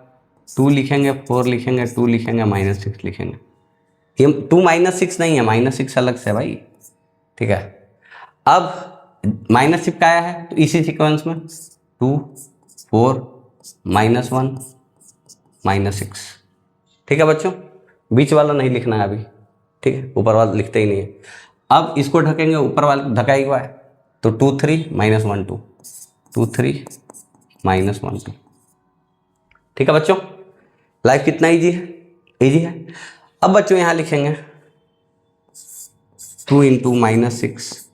2 लिखेंगे, 4 लिखेंगे, 2 लिखेंगे, -6 लिखेंगे। ये 2 -6 नहीं है, -6 अलग से है भाई। ठीक है, अब माइनस चिपकाया है तो इसी सीक्वेंस में 2 4 -1 -6। ठीक है बच्चों, बीच वाला नहीं लिखना है अभी। ठीक है, ऊपर वाला लिखते ही नहीं है। अब इसको ढकेंगे, ऊपर वाला ढका ही हुआ है, तो 2 3 -1 2 2 3 -1 2। ठीक है बच्चों, लाइफ कितना इजी है, इजी है। अब बच्चों यहाँ लिखेंगे 2 × -6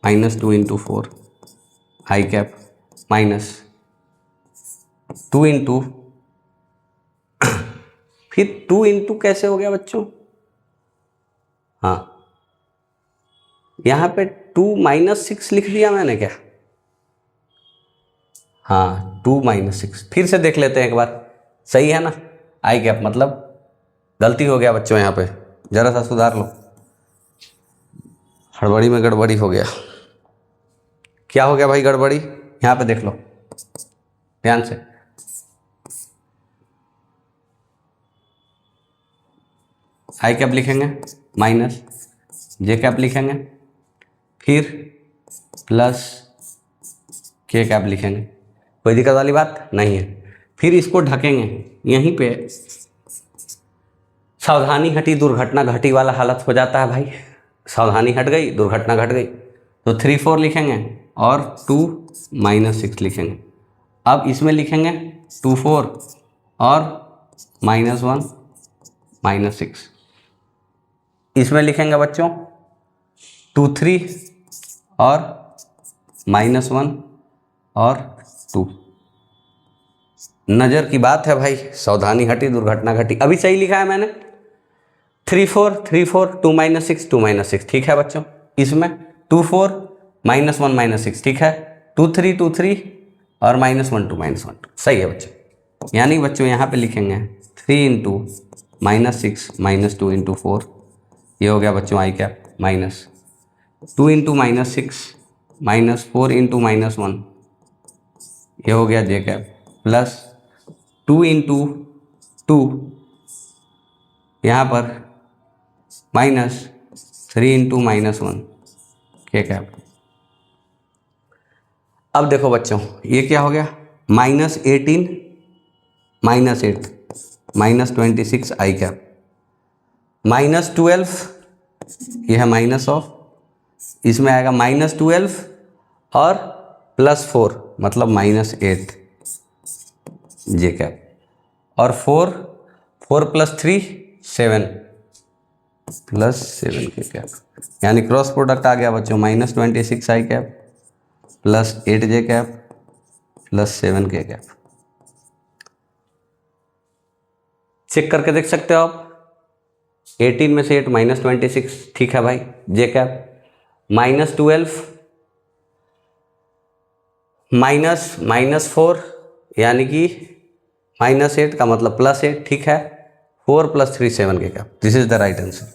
-2 × 4 आई कैप माइनस 2 × फिर 2 × कैसे हो गया बच्चों, हाँ यहाँ पे 2 -6 लिख दिया मैंने क्या, हाँ 2 -6। फिर से देख लेते हैं एक बार, सही है ना, आई कैप मतलब गलती हो गया बच्चों, यहाँ पे जरा सा सुधार लो, हड़बड़ी में गड़बड़ी हो गया। क्या हो गया भाई गड़बड़ी, यहाँ पे देख लो ध्यान से, आई कैप लिखेंगे माइनस, जे कैप लिखेंगे, फिर प्लस के कैप लिखेंगे, कोई दिक्कत वाली बात नहीं है। फिर इसको ढकेंगे, यहीं पे सावधानी हटी दुर्घटना घटी वाला हालत हो जाता है भाई, सावधानी हट गई दुर्घटना घट गई, तो 3 4 लिखेंगे और 2 -6 लिखेंगे। अब इसमें लिखेंगे 2 4 और -1 -6, इसमें लिखेंगे बच्चों 2 3 और -1 और 2। नज़र की बात है भाई, सावधानी हटी दुर्घटना घटी। अभी सही लिखा है मैंने, 3 4 3 4 2 -6 2 -6। ठीक है बच्चों, इसमें 2 4 -1 -6। ठीक है, 2 3 2 3 और -1 2 -1 2। सही है बच्चों, यानी बच्चों यहाँ पे लिखेंगे 3 × -6 -2 × 4, ये हो गया बच्चों आई कैप, माइनस 2 × -6 -4 × -1, ये हो गया जे कैप, प्लस 2 × 2 यहाँ पर -3 × -1 के कैप। अब देखो बच्चों ये क्या हो गया, -18 -8 -26 आई कैप, -12 ये है माइनस ऑफ, इसमें आएगा -12 और +4 मतलब -8 जे कैप, और 4 + 3 7 +7 के कैप, यानी क्रॉस प्रोडक्ट आ गया बच्चों -26 आई कैप +8 जे कैप +7 के कैप। चेक करके देख सकते हो आप, 18 में से 8 -26। ठीक है भाई, जे कैप -12 -4 यानी कि -8 का मतलब +8। ठीक है, 4 + 3 7 के cap, this is the right answer,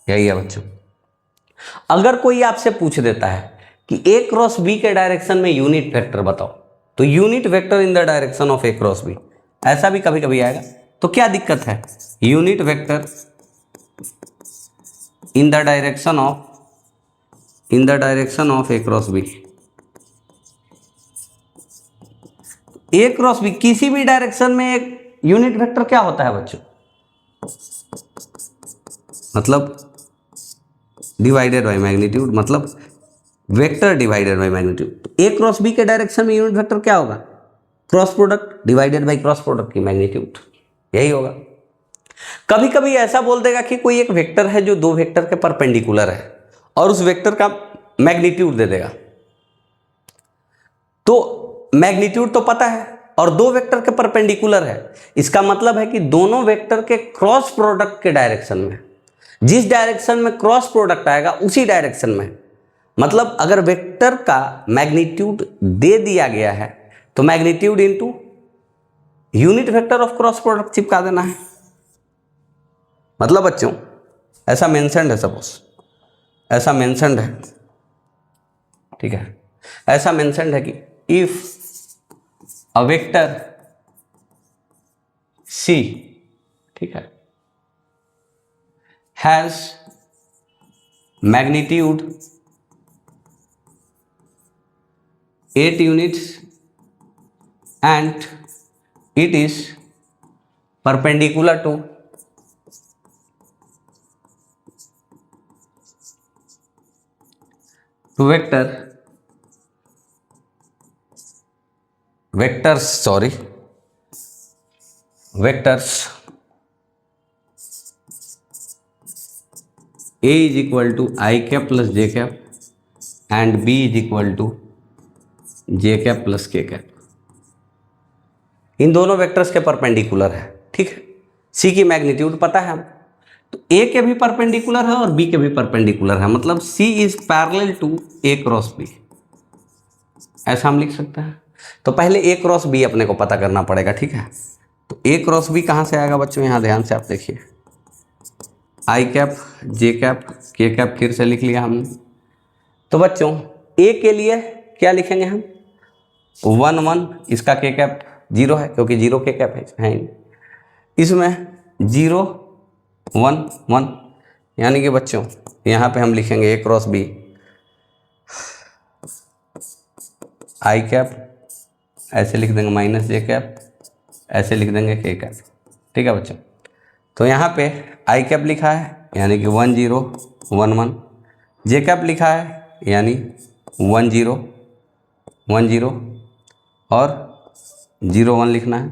यही है बच्चों। अगर कोई आपसे पूछ देता है कि A क्रॉस B के डायरेक्शन में यूनिट वेक्टर बताओ, तो unit vector in the direction of A cross B, ऐसा भी कभी कभी आएगा, तो क्या दिक्कत है, unit vector in the direction of A cross B, A cross B किसी भी डायरेक्शन में एक यूनिट वेक्टर क्या होता है बच्चों, मतलब डिवाइडेड बाय मैग्नीट्यूड, मतलब vector divided by magnitude. A cross B के डायरेक्शन में यूनिट वेक्टर क्या होगा, cross product divided by cross product की मैग्नीट्यूड, यही होगा। कभी कभी ऐसा बोल देगा कि कोई एक वेक्टर है जो दो वेक्टर के परपेंडिकुलर है और उस वेक्टर का मैग्नीट्यूड दे देगा, तो मैग्नीट्यूड तो पता है और दो वेक्टर के परपेंडिकुलर है, इसका मतलब है कि दोनों वेक्टर के क्रॉस प्रोडक्ट के डायरेक्शन में, जिस डायरेक्शन में क्रॉस प्रोडक्ट आएगा उसी डायरेक्शन में, मतलब अगर वेक्टर का मैग्नीट्यूड दे दिया गया है तो magnitude into unit vector of cross product चिपका देना है। मतलब बच्चों ऐसा मेंशन्ड है, सपोज ऐसा मेंशन्ड है, ठीक है, ऐसा मेंशन्ड है कि इफ अ वेक्टर सी, ठीक है, has magnitude 8 units and it is perpendicular to vectors A is equal to I cap plus J cap and B is equal to J cap plus K cap, इन दोनों वेक्टर्स के परपेंडिकुलर है, ठीक है। सी की मैग्नीट्यूड पता है हम, तो ए के भी परपेंडिकुलर है और बी के भी परपेंडिकुलर है, मतलब C is parallel to A cross B, ऐसा हम लिख सकते हैं। तो पहले ए क्रॉस बी अपने को पता करना पड़ेगा, ठीक है। तो ए क्रॉस बी कहाँ से आएगा बच्चों, यहाँ ध्यान से आप देखिए, आई cap J cap K cap फिर से लिख लिया हमने। तो बच्चों ए के लिए क्या लिखेंगे हम, 1 1, इसका के कैप 0 है क्योंकि 0 के कैप है, इसमें 0 1 1, यानी कि बच्चों यहाँ पे हम लिखेंगे ए क्रॉस बी आई कैप, ऐसे लिख देंगे माइनस जे कैप, ऐसे लिख देंगे के कैप, ठीक है बच्चों। तो यहाँ पे आई कैप लिखा है यानी कि 1 0 1 1, जे कैप लिखा है यानी 1 0 1 0 और 0 1 लिखना है,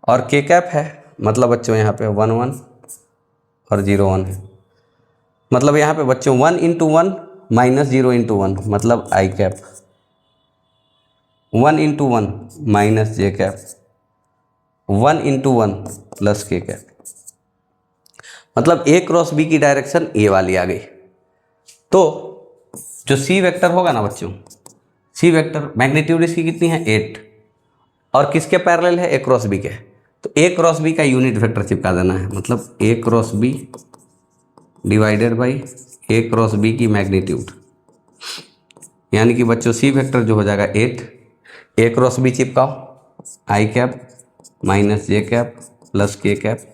और के कैप है मतलब बच्चों यहाँ पे 1 1 और 0 1 है, मतलब यहाँ पे बच्चों 1 × 1 माइनस 0 × 1 मतलब आई cap, 1 × 1 minus J cap, 1 × 1 plus K cap, मतलब ए क्रॉस बी की डायरेक्शन ए वाली आ गई। तो जो सी वेक्टर होगा ना बच्चों, सी वेक्टर मैग्नीट्यूड इसकी कितनी है 8, और किसके पैरेलल है, ए क्रॉस बी के, तो ए क्रॉस बी का यूनिट वेक्टर चिपका देना है, मतलब A cross B divided by A cross B की मैग्नीट्यूड, यानी कि बच्चों सी वेक्टर जो हो जाएगा 8, ए क्रॉस बी चिपकाओ I cap minus J cap plus K cap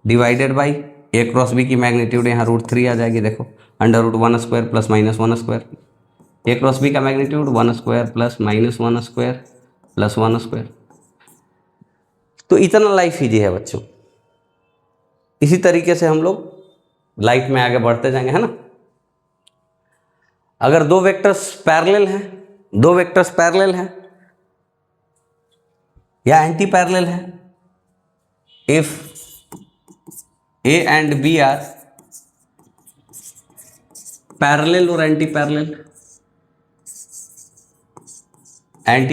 divided by A cross B की मैग्नीट्यूड यहाँ √3 आ जाएगी, देखो √1² plus minus 1², A cross B का मैग्नीट्यूड 1² प्लस माइनस 1² प्लस 1²। तो इतना लाइफ ईजी है बच्चों, इसी तरीके से हम लोग लाइफ में आगे बढ़ते जाएंगे, है ना। अगर दो वेक्टर्स पैरेलल हैं या एंटी पैरेलल है, if A and B are parallel और एंटी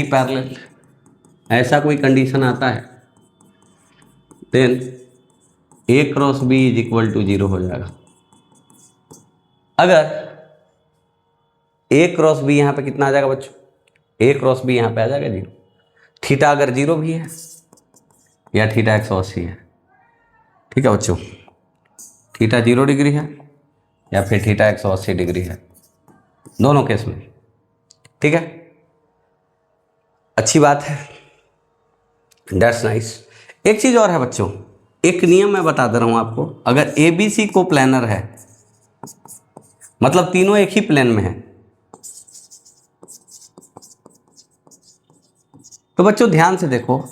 पैरेलल, ऐसा कोई कंडीशन आता है, then A cross B is equal to 0 हो जाएगा। अगर ए क्रॉस बी यहाँ पे कितना आ जाएगा बच्चों, ए क्रॉस बी यहाँ पे आ जाएगा 0, थीटा अगर 0 भी है या थीटा 180 है, ठीक है बच्चों, थीटा 0 डिग्री है या फिर थीटा 180 डिग्री है, दोनों केस में, ठीक है। अच्छी बात है, दैट्स नाइस। एक चीज और है बच्चों, एक नियम मैं बता दे रहा हूं आपको, अगर ए बी सी को प्लानर है, मतलब तीनों एक ही प्लेन में है, तो बच्चों ध्यान से देखो,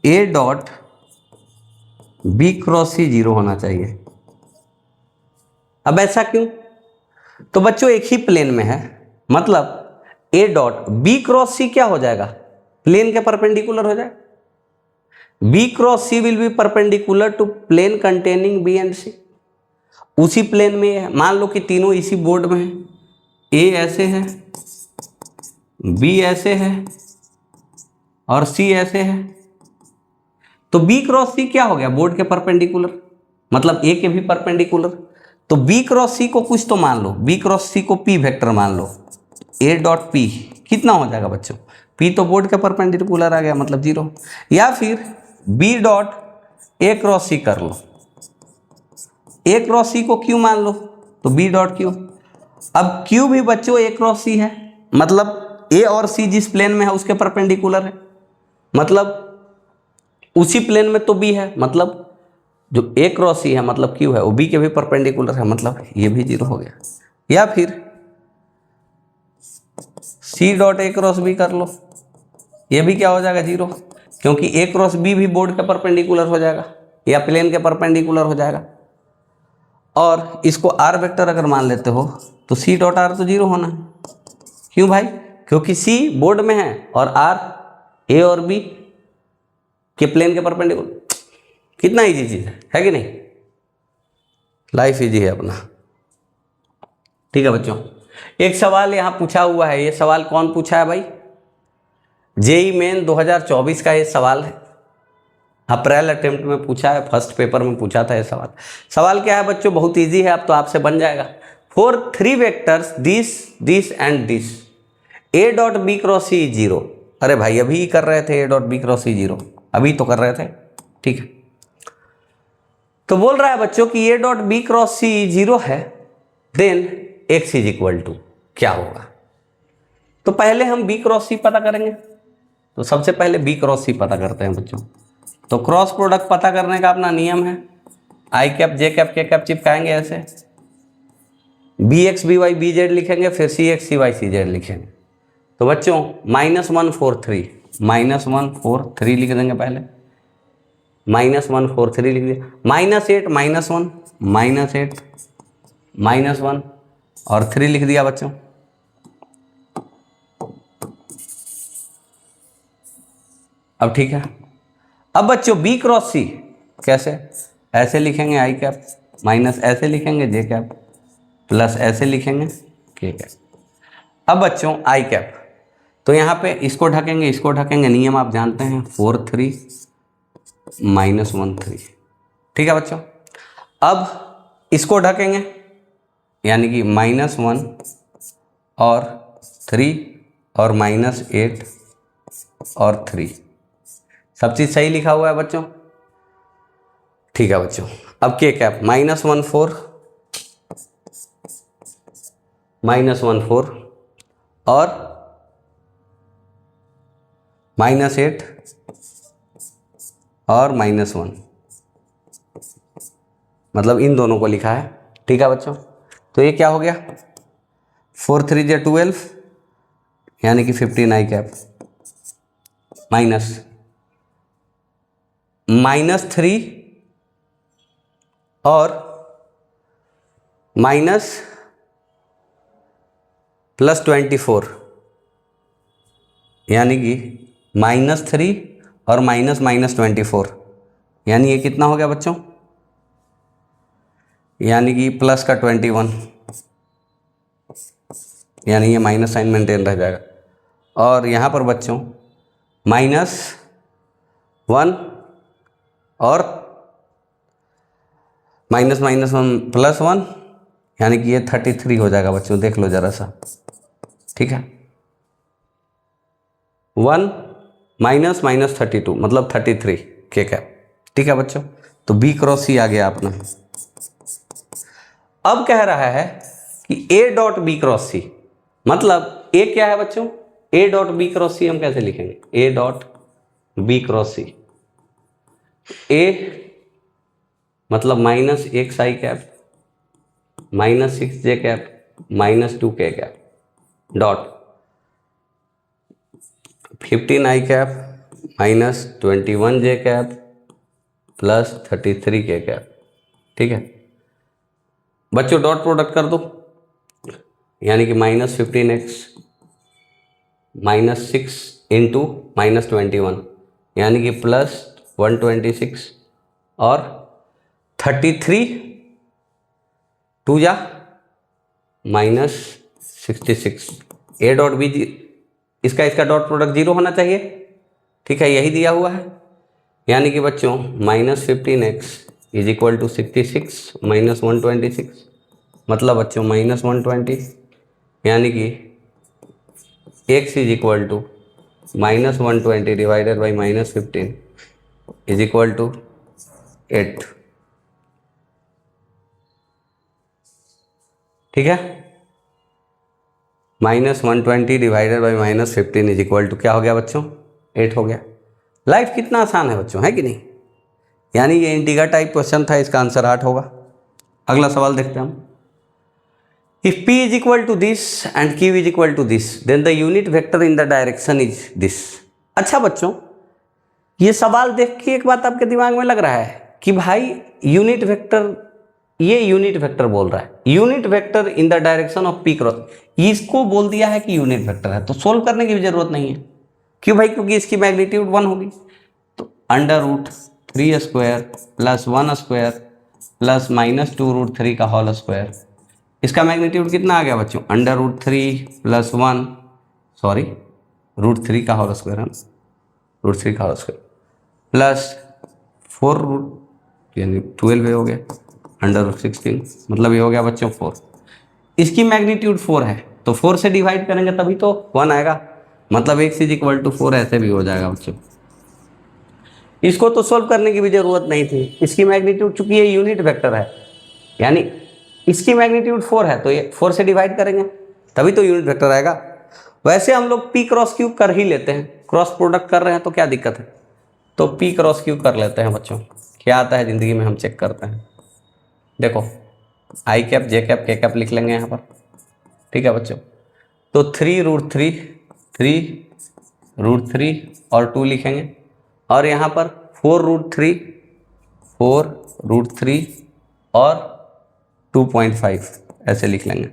ए डॉट बी क्रॉस सी 0 होना चाहिए। अब ऐसा क्यों, तो बच्चों एक ही प्लेन में है, मतलब A dot B cross C क्या हो जाएगा, प्लेन के परपेंडिकुलर हो जाए, B cross C will be perpendicular to plane containing B and C, उसी प्लेन में है। मान लो कि तीनों इसी बोर्ड में है, ए ऐसे है, बी ऐसे है और सी ऐसे है, तो बी क्रॉस सी क्या हो गया, बोर्ड के परपेंडिकुलर, मतलब ए के भी परपेंडिकुलर। तो बी क्रॉस सी को कुछ तो मान लो, बी क्रॉस सी को पी वेक्टर मान लो, ए डॉट पी कितना हो जाएगा बच्चों, पी तो बोर्ड के परपेंडिकुलर आ गया मतलब 0, या फिर बी डॉट ए क्रॉस सी कर लो, ए क्रॉस सी को क्यू मान लो, तो बी डॉट क्यू। अब क्यू भी बच्चों ए क्रॉस सी है, मतलब ए और सी जिस प्लेन में है उसके परपेंडिकुलर है, मतलब उसी प्लेन में तो बी है, मतलब जो ए क्रॉस सी है मतलब क्यू है वो बी के भी परपेंडिकुलर है, मतलब ये भी जीरो हो गया। या फिर C dot A cross B कर लो, ये भी क्या हो जाएगा, जीरो, क्योंकि ए क्रॉस बी भी बोर्ड के परपेंडिकुलर हो जाएगा या प्लेन के परपेंडिकुलर हो जाएगा। और इसको आर वेक्टर अगर मान लेते हो तो सी डॉट आर तो जीरो होना है। क्यों भाई, क्योंकि सी बोर्ड में है और आर ए और बी के प्लेन के परपेंडिकुलर। कितना इजी चीज है कि नहीं, लाइफ इजी है अपना। ठीक है बच्चों, एक सवाल यहां पूछा हुआ है, ये सवाल कौन पूछा है भाई, जेई मेन 2024 का ये सवाल है, अप्रैल अटेम्प्ट में पूछा है, फर्स्ट पेपर में पूछा था ये सवाल। सवाल क्या है बच्चों, बहुत इजी है, अब तो आपसे बन जाएगा। For 3 vectors this this and this A dot B cross C zero. अरे भाई अभी कर रहे थे A dot B cross C zero, अभी तो कर रहे थे, ठीक है। तो बोल रहा है बच्चों कि A dot B cross C zero है, then X is equal to क्या होगा। तो पहले हम बी क्रॉस सी पता करेंगे, तो सबसे पहले बी क्रॉस सी पता करते हैं बच्चों। तो क्रॉस प्रोडक्ट पता करने का अपना नियम है, I cap J cap K cap चिपकाएंगे ऐसे, B X B Y B Z लिखेंगे, फिर C X C Y C Z लिखेंगे। तो बच्चों -143 -143 लिख देंगे पहले, -143 लिख दिया, -8 -1 -1 और 3 लिख दिया बच्चों। अब ठीक है, अब बच्चों बी क्रॉस सी कैसे, ऐसे लिखेंगे आई कैप, माइनस ऐसे लिखेंगे जे कैप, प्लस ऐसे लिखेंगे के कैप। अब बच्चों आई कैप, तो यहाँ पे इसको ढकेंगे, नियम आप जानते हैं, 4 3 -1 3। ठीक है बच्चों, अब इसको ढकेंगे यानी कि -1 और 3 और -8 और 3, सब चीज सही लिखा हुआ है बच्चों। ठीक है बच्चों, अब के कैप -14 और -8 और -1, मतलब इन दोनों को लिखा है। ठीक है बच्चों, तो ये क्या हो गया, 4 3 जे 12 यानी कि 15 आई कैप, -3 और +24 यानी कि -3 और -24 यानी ये कितना हो गया बच्चों, यानी कि प्लस का 21, यानी ये माइनस साइन मेंटेन रह जाएगा। और यहाँ पर बच्चों -1 और -1 +1 यानी कि ये 33 हो जाएगा बच्चों, देख लो जरा सा। ठीक है, 1 -32 मतलब 33 के कैप। ठीक है बच्चों, तो बी क्रॉस सी आ गया अपना। अब कह रहा है कि ए डॉट बी क्रॉस सी, मतलब ए क्या है बच्चों, ए डॉट बी क्रॉस सी हम कैसे लिखेंगे, ए डॉट बी क्रॉस सी, ए मतलब -1 आई कैप -6 जे कैप -2 के कैप डॉट 15 आई कैप -21 जे कैप +33 के कैप। ठीक है बच्चों, डॉट प्रोडक्ट कर दो, यानी कि -15x -6 इंटू -21 यानी कि +126 और 33 2 जा -66। ए डॉट बी इसका डॉट प्रोडक्ट जीरो होना चाहिए। ठीक है, यही दिया हुआ है, यानी कि बच्चों -15x इज इक्वल टू 66 -126, मतलब बच्चों -120 यानी कि x is equal to -120 divided by -15 is equal to 8। ठीक है, -120 divided by -15 is equal to क्या हो गया बच्चों, 8 हो गया। लाइफ कितना आसान है बच्चों, है कि नहीं। यानी ये इंटीगर टाइप क्वेश्चन था, इसका आंसर 8 होगा। अगला सवाल देखते हैं हम। If p is equal to this and q is equal to this then the unit vector in the direction is this. अच्छा बच्चों, ये सवाल देख के एक बात आपके दिमाग में लग रहा है कि भाई यूनिट वेक्टर, ये यूनिट वेक्टर बोल रहा है, unit vector in the direction of p cross, इसको बोल दिया है कि यूनिट वेक्टर है, तो सोल्व करने की भी जरूरत नहीं है। क्यों भाई, क्योंकि इसकी मैग्नीट्यूड 1 होगी। तो √3² प्लस 1² प्लस -2√3 का होल स्क्वायर, इसका मैग्नीट्यूड कितना आ गया बच्चों, √3 प्लस 1, सॉरी √3 का होल स्क्वायर है, √3 का होल स्क्वायर प्लस 4 यानी 12 हो गया, √16, मतलब ये हो गया बच्चों 4। इसकी मैग्नीट्यूड 4 है, तो 4 से डिवाइड करेंगे तभी तो 1 आएगा, मतलब x इज इक्वल टू 4 ऐसे भी हो जाएगा बच्चों। इसको तो सोल्व करने की भी जरूरत नहीं थी, इसकी मैग्नीट्यूड चूंकि ये यूनिट वेक्टर है, यानी इसकी मैग्नीट्यूड 4 है, तो ये 4 से डिवाइड करेंगे तभी तो यूनिट वेक्टर आएगा। वैसे हम लोग p क्रॉस q कर ही लेते हैं, क्रॉस प्रोडक्ट कर रहे हैं तो क्या दिक्कत है, तो p क्रॉस q कर लेते हैं बच्चों। क्या आता है ज़िंदगी में हम चेक करते हैं। देखो i cap j cap k cap लिख लेंगे यहाँ पर, ठीक है बच्चों। तो 3√3 और 2 लिखेंगे, और यहाँ पर 4√3 और 2.5 ऐसे लिख लेंगे,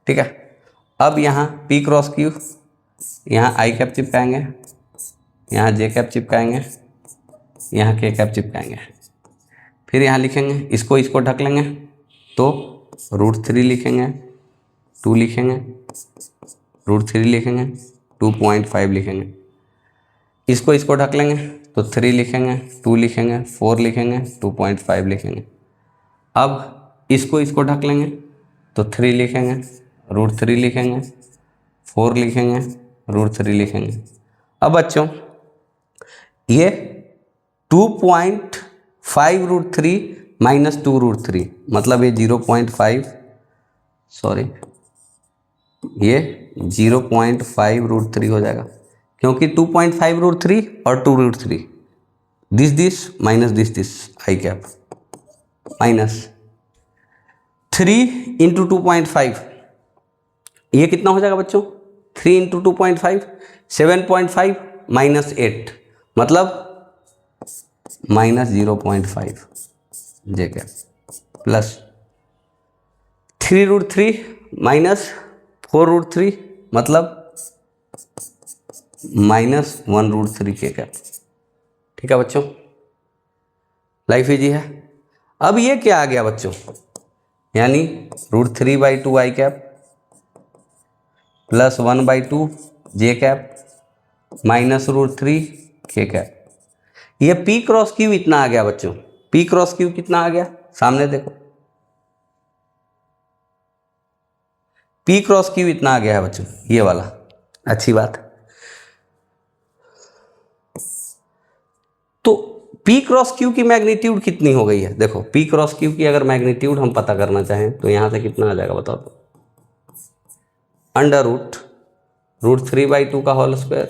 ठीक है। अब यहाँ p क्रॉस q, यहाँ i कैप चिपकाएंगे, यहाँ j कैप चिपकाएंगे, यहाँ k कैप चिपकाएंगे, फिर यहाँ लिखेंगे, इसको ढक लेंगे, तो √3 लिखेंगे, 2 लिखेंगे, √3 लिखेंगे, 2.5 लिखेंगे, इसको ढक लेंगे, तो 3 लिखेंगे, 2 लिखेंगे, 4 लिखेंगे, 2.5 लिखेंगे। अब इसको ढक लेंगे, तो 3 लिखेंगे, √3 लिखेंगे, 4 लिखेंगे, √3 लिखेंगे। अब बच्चों ये 2.5√3 माइनस 2√3 मतलब ये 0.5, सॉरी ये 0.5√3 हो जाएगा, क्योंकि 2.5√3 और 2√3 this minus this I cap minus 3 into 2.5, ये कितना हो जाएगा बच्चों, 3 इंटू 2.5 7.5 माइनस 8 मतलब -0.5 जे कैप प्लस 3√3 माइनस 4√3 मतलब -1√3 के कैप, ठीक है बच्चों। लाइफ इजी है। अब ये क्या आ गया बच्चों, यानी √3/2 आई कैप प्लस 1/2 जे कैप माइनस √3 के कैप। ये p क्रॉस q इतना आ गया बच्चों, p क्रॉस q कितना आ गया, सामने देखो, p क्रॉस q इतना आ गया है बच्चों, ये वाला, अच्छी बात। तो p क्रॉस q की मैग्नीट्यूड कितनी हो गई है, देखो p क्रॉस q की अगर मैग्नीट्यूड हम पता करना चाहें तो यहां से कितना आ जाएगा बताओ तो, √3/2 का होल स्क्वायर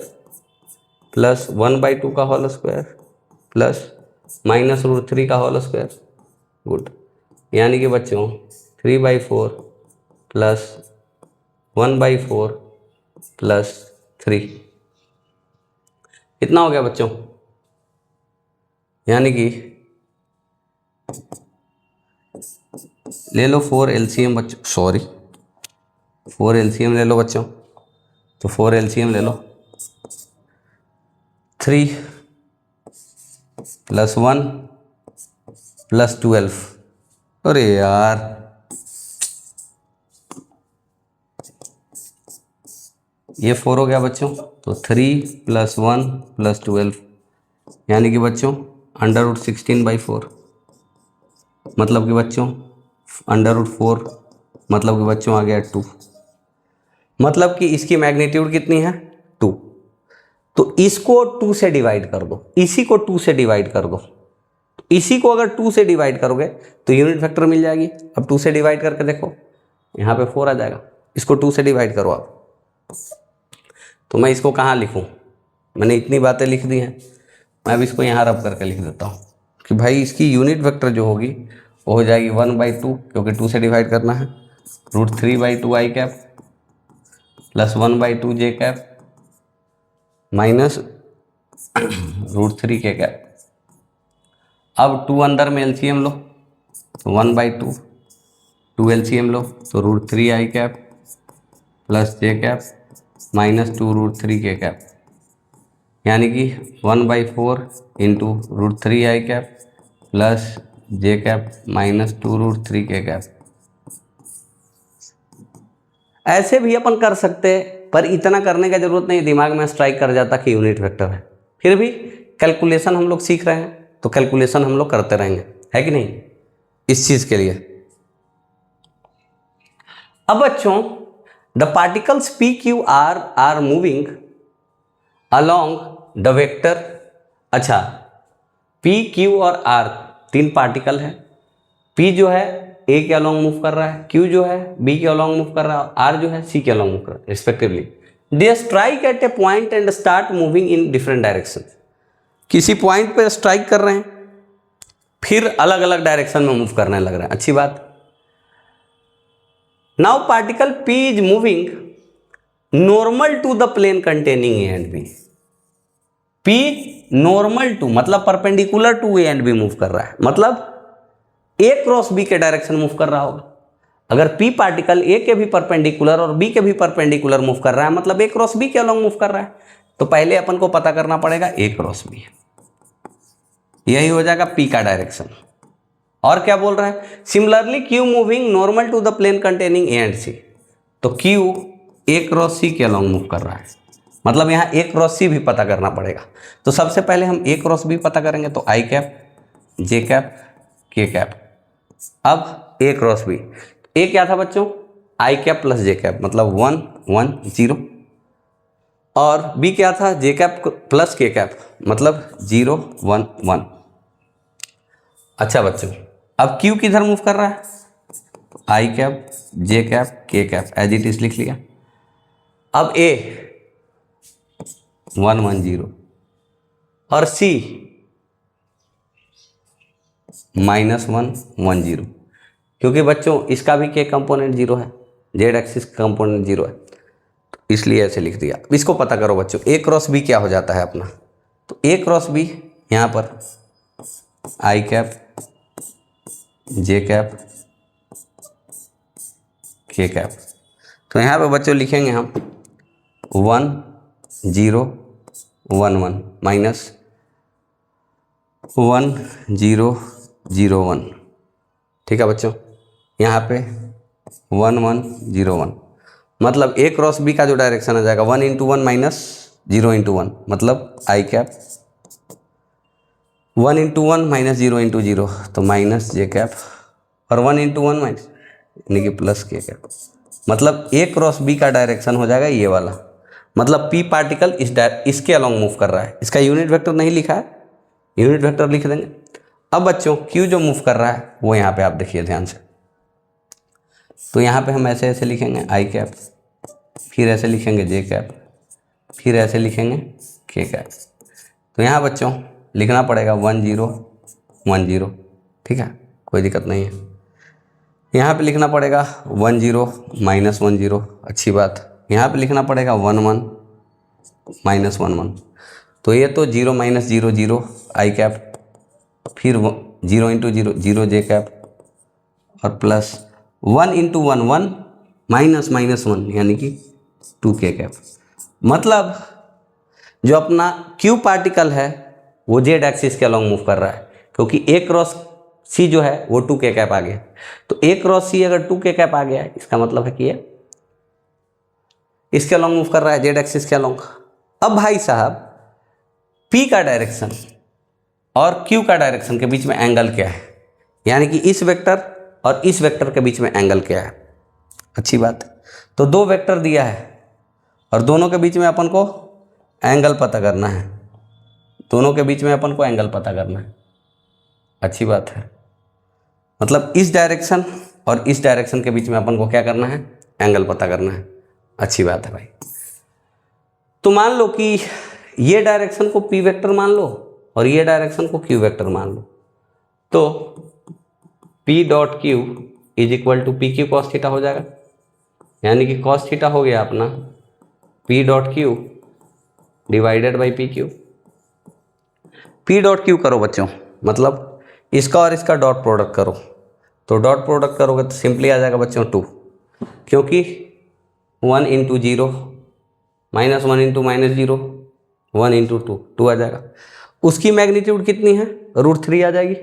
प्लस 1/2 का होल स्क्वायर प्लस -√3 का होल स्क्वायर, गुड। यानी कि बच्चों 3/4 प्लस 1/4 प्लस 3 कितना हो गया बच्चों, यानी कि ले लो 4 LCM बच्चों, सॉरी 4 LCM ले लो बच्चों, तो 4 LCM ले लो, 3 प्लस 1 प्लस 12, अरे यार ये 4 हो गया बच्चों, तो 3 प्लस 1 प्लस 12 यानी कि बच्चों √16/4 मतलब कि बच्चों √4 मतलब कि बच्चों आ गया 2, मतलब कि इसकी मैग्नीट्यूड कितनी है 2। तो इसको 2 से डिवाइड कर दो, इसी को 2 से डिवाइड कर दो, इसी को अगर 2 से डिवाइड करोगे तो यूनिट वेक्टर मिल जाएगी। अब 2 से डिवाइड करके देखो, यहाँ पे 4 आ जाएगा। इसको 2 से डिवाइड करो आप। तो मैं इसको कहाँ लिखूँ, मैंने इतनी बातें लिख दी हैं, मैं अब इसको यहाँ रब करके लिख देता हूँ कि भाई इसकी यूनिट वेक्टर जो होगी वो हो जाएगी 1/2, क्योंकि 2 से डिवाइड करना है, √3/2 i cap plus 1/2 j cap minus √3 k cap. अब 2 अंदर में एलसीएम लो तो 1/2, 2 एलसीएम लो तो √3 i cap plus j cap minus 2 √3 k cap, यानी कि 1/4 into √3 i cap plus j cap minus 2 √3 k cap. ऐसे भी अपन कर सकते हैं, पर इतना करने का जरूरत नहीं, दिमाग में स्ट्राइक कर जाता कि यूनिट वेक्टर है। फिर भी कैलकुलेशन हम लोग सीख रहे हैं तो कैलकुलेशन हम लोग करते रहेंगे, है कि नहीं, इस चीज के लिए। अब बच्चों, the particles P Q R are moving along the vector. अच्छा, पी क्यू और आर 3 पार्टिकल है। पी जो है ए के अलोंग मूव कर रहा है, क्यू जो है बी के अलोंग मूव कर रहा है, आर जो है सी के अलोंग मूव कर रहा है respectively. They strike at a point and start moving in different direction. किसी पॉइंट पे स्ट्राइक कर रहे हैं, फिर अलग अलग डायरेक्शन में मूव करने लग रहे हैं। अच्छी बात। Now particle P is moving normal to the plane containing A and B. P normal to मतलब perpendicular to A and B move कर रहा है, मतलब ए क्रॉस बी के डायरेक्शन मूव कर रहा होगा। अगर पी पार्टिकल ए के भी परपेंडिकुलर और बी के भी परपेंडिकुलर मूव कर रहा है, मतलब ए क्रॉस बी के अलोंग मूव कर रहा है, तो पहले अपन को पता करना पड़ेगा ए क्रॉस बी, यही हो जाएगा पी का डायरेक्शन। और क्या बोल रहा है, similarly Q moving normal to the plane containing A and C. तो क्यू ए क्रॉस सी के अलोंग मूव कर रहा है, मतलब यहाँ ए क्रॉस सी भी पता करना पड़ेगा। तो सबसे पहले हम ए क्रॉस बी पता करेंगे, तो I cap J cap K cap. अब ए क्रॉस बी, ए क्या था बच्चों, आई कैप प्लस जे कैप, मतलब 1 1 0, और बी क्या था, जे कैप प्लस के कैप, मतलब 0 1 1। अच्छा बच्चों, अब क्यू किधर मूव कर रहा है, I cap J cap K cap, as it is लिख लिया। अब ए 1 1 0 और सी -1 1 0, क्योंकि बच्चों इसका भी के कंपोनेंट 0 है, जेड एक्सिस का कंपोनेंट 0 है, तो इसलिए ऐसे लिख दिया। इसको पता करो बच्चों, ए क्रॉस बी क्या हो जाता है अपना, तो ए क्रॉस बी यहाँ पर आई cap J cap K cap. तो यहाँ पे बच्चों लिखेंगे हम 1 0 1 1 माइनस 1 0 0 1। ठीक है बच्चों, यहाँ पे 1 1 0 1, मतलब ए क्रॉस बी का जो डायरेक्शन आ जाएगा 1 × 1 माइनस 0 × 1, मतलब आई कैप 1 × 1 माइनस 0 × 0, तो माइनस जे कैप, और 1 × 1 माइनस यानी कि प्लस के कैप, मतलब ए क्रॉस बी का डायरेक्शन हो जाएगा ये वाला, मतलब पी पार्टिकल इसके अलोंग मूव कर रहा है। इसका यूनिट वेक्टर नहीं लिखा है, यूनिट वेक्टर लिख देंगे। अब बच्चों क्यू जो मूव कर रहा है वो यहाँ पे आप देखिए ध्यान से, तो यहाँ पे हम ऐसे ऐसे लिखेंगे आई कैप, फिर ऐसे लिखेंगे जे कैप, फिर ऐसे लिखेंगे के कैप। तो यहाँ बच्चों लिखना पड़ेगा 1 0 1 0, ठीक है, कोई दिक्कत नहीं है। यहाँ पे लिखना पड़ेगा 1 0 -1 0, अच्छी बात। यहाँ पे लिखना पड़ेगा 1 1 -1 1, तो ये तो 0 -0 0 आई कैप, फिर 0 × 0 0 जे कैप, और प्लस 1 × 1 1 माइनस -1 यानी कि 2 के कैप। मतलब जो अपना क्यू पार्टिकल है वो जेड एक्सिस के अलोंग मूव कर रहा है, क्योंकि ए क्रॉस सी जो है वो 2 के कैप आ गया। तो ए क्रॉस सी अगर 2 के कैप आ गया है, इसका मतलब है कि ये इसके अलोंग मूव कर रहा है, जेड एक्सिस के अलोंग। अब भाई साहब पी का डायरेक्शन और क्यू का डायरेक्शन के बीच में एंगल क्या है, यानी कि इस वेक्टर और इस वेक्टर के बीच में एंगल क्या है। अच्छी बात। तो 2 वेक्टर दिया है और दोनों के बीच में अपन को एंगल पता करना है, दोनों के बीच में अपन को एंगल पता करना है। अच्छी बात है, मतलब इस डायरेक्शन और इस डायरेक्शन के बीच में अपन को क्या करना है, एंगल पता करना है। अच्छी बात है भाई। तो मान लो कि ये डायरेक्शन को p वेक्टर मान लो और ये डायरेक्शन को q वेक्टर मान लो, तो p dot Q is equal to P Q cos theta हो जाएगा। यानी कि कॉस थीटा हो गया अपना p dot Q divided by P Q. p dot Q करो बच्चों, मतलब इसका और इसका डॉट प्रोडक्ट करो, तो डॉट प्रोडक्ट करोगे तो सिंपली आ जाएगा बच्चों 2, क्योंकि 1 into 0 minus 1 into minus 0 1 into 2 आ जाएगा। उसकी मैग्नीट्यूड कितनी है, √3 आ जाएगी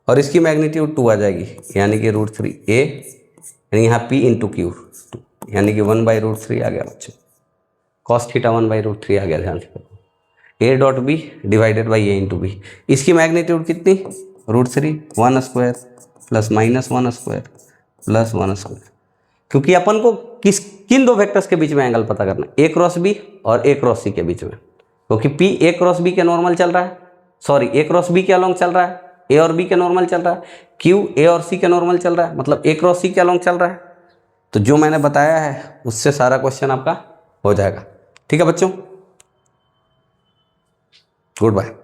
और इसकी मैग्नीट्यूड 2 आ जाएगी, यानी कि √3 a, यानी यहाँ p इंटू क्यू, यानी कि 1/√3 आ गया बच्चों। कॉस थीटा 1/√3 आ गया, ध्यान से करो। a dot B divided by a into B, इसकी मैग्नीट्यूड कितनी, √3 1 square plus minus 1 square plus 1 square. क्योंकि अपन को किन दो वेक्टर्स के बीच में एंगल पता करना है, a क्रॉस b और a क्रॉस c के बीच में, क्योंकि p a क्रॉस b के नॉर्मल चल रहा है, सॉरी a क्रॉस b के अलोंग चल रहा है, a और b के नॉर्मल चल रहा है, q a और c के नॉर्मल चल रहा है, मतलब a क्रॉस c के अलोंग चल रहा है। तो जो मैंने बताया है उससे सारा क्वेश्चन आपका हो जाएगा। ठीक है बच्चों, गुड बाय।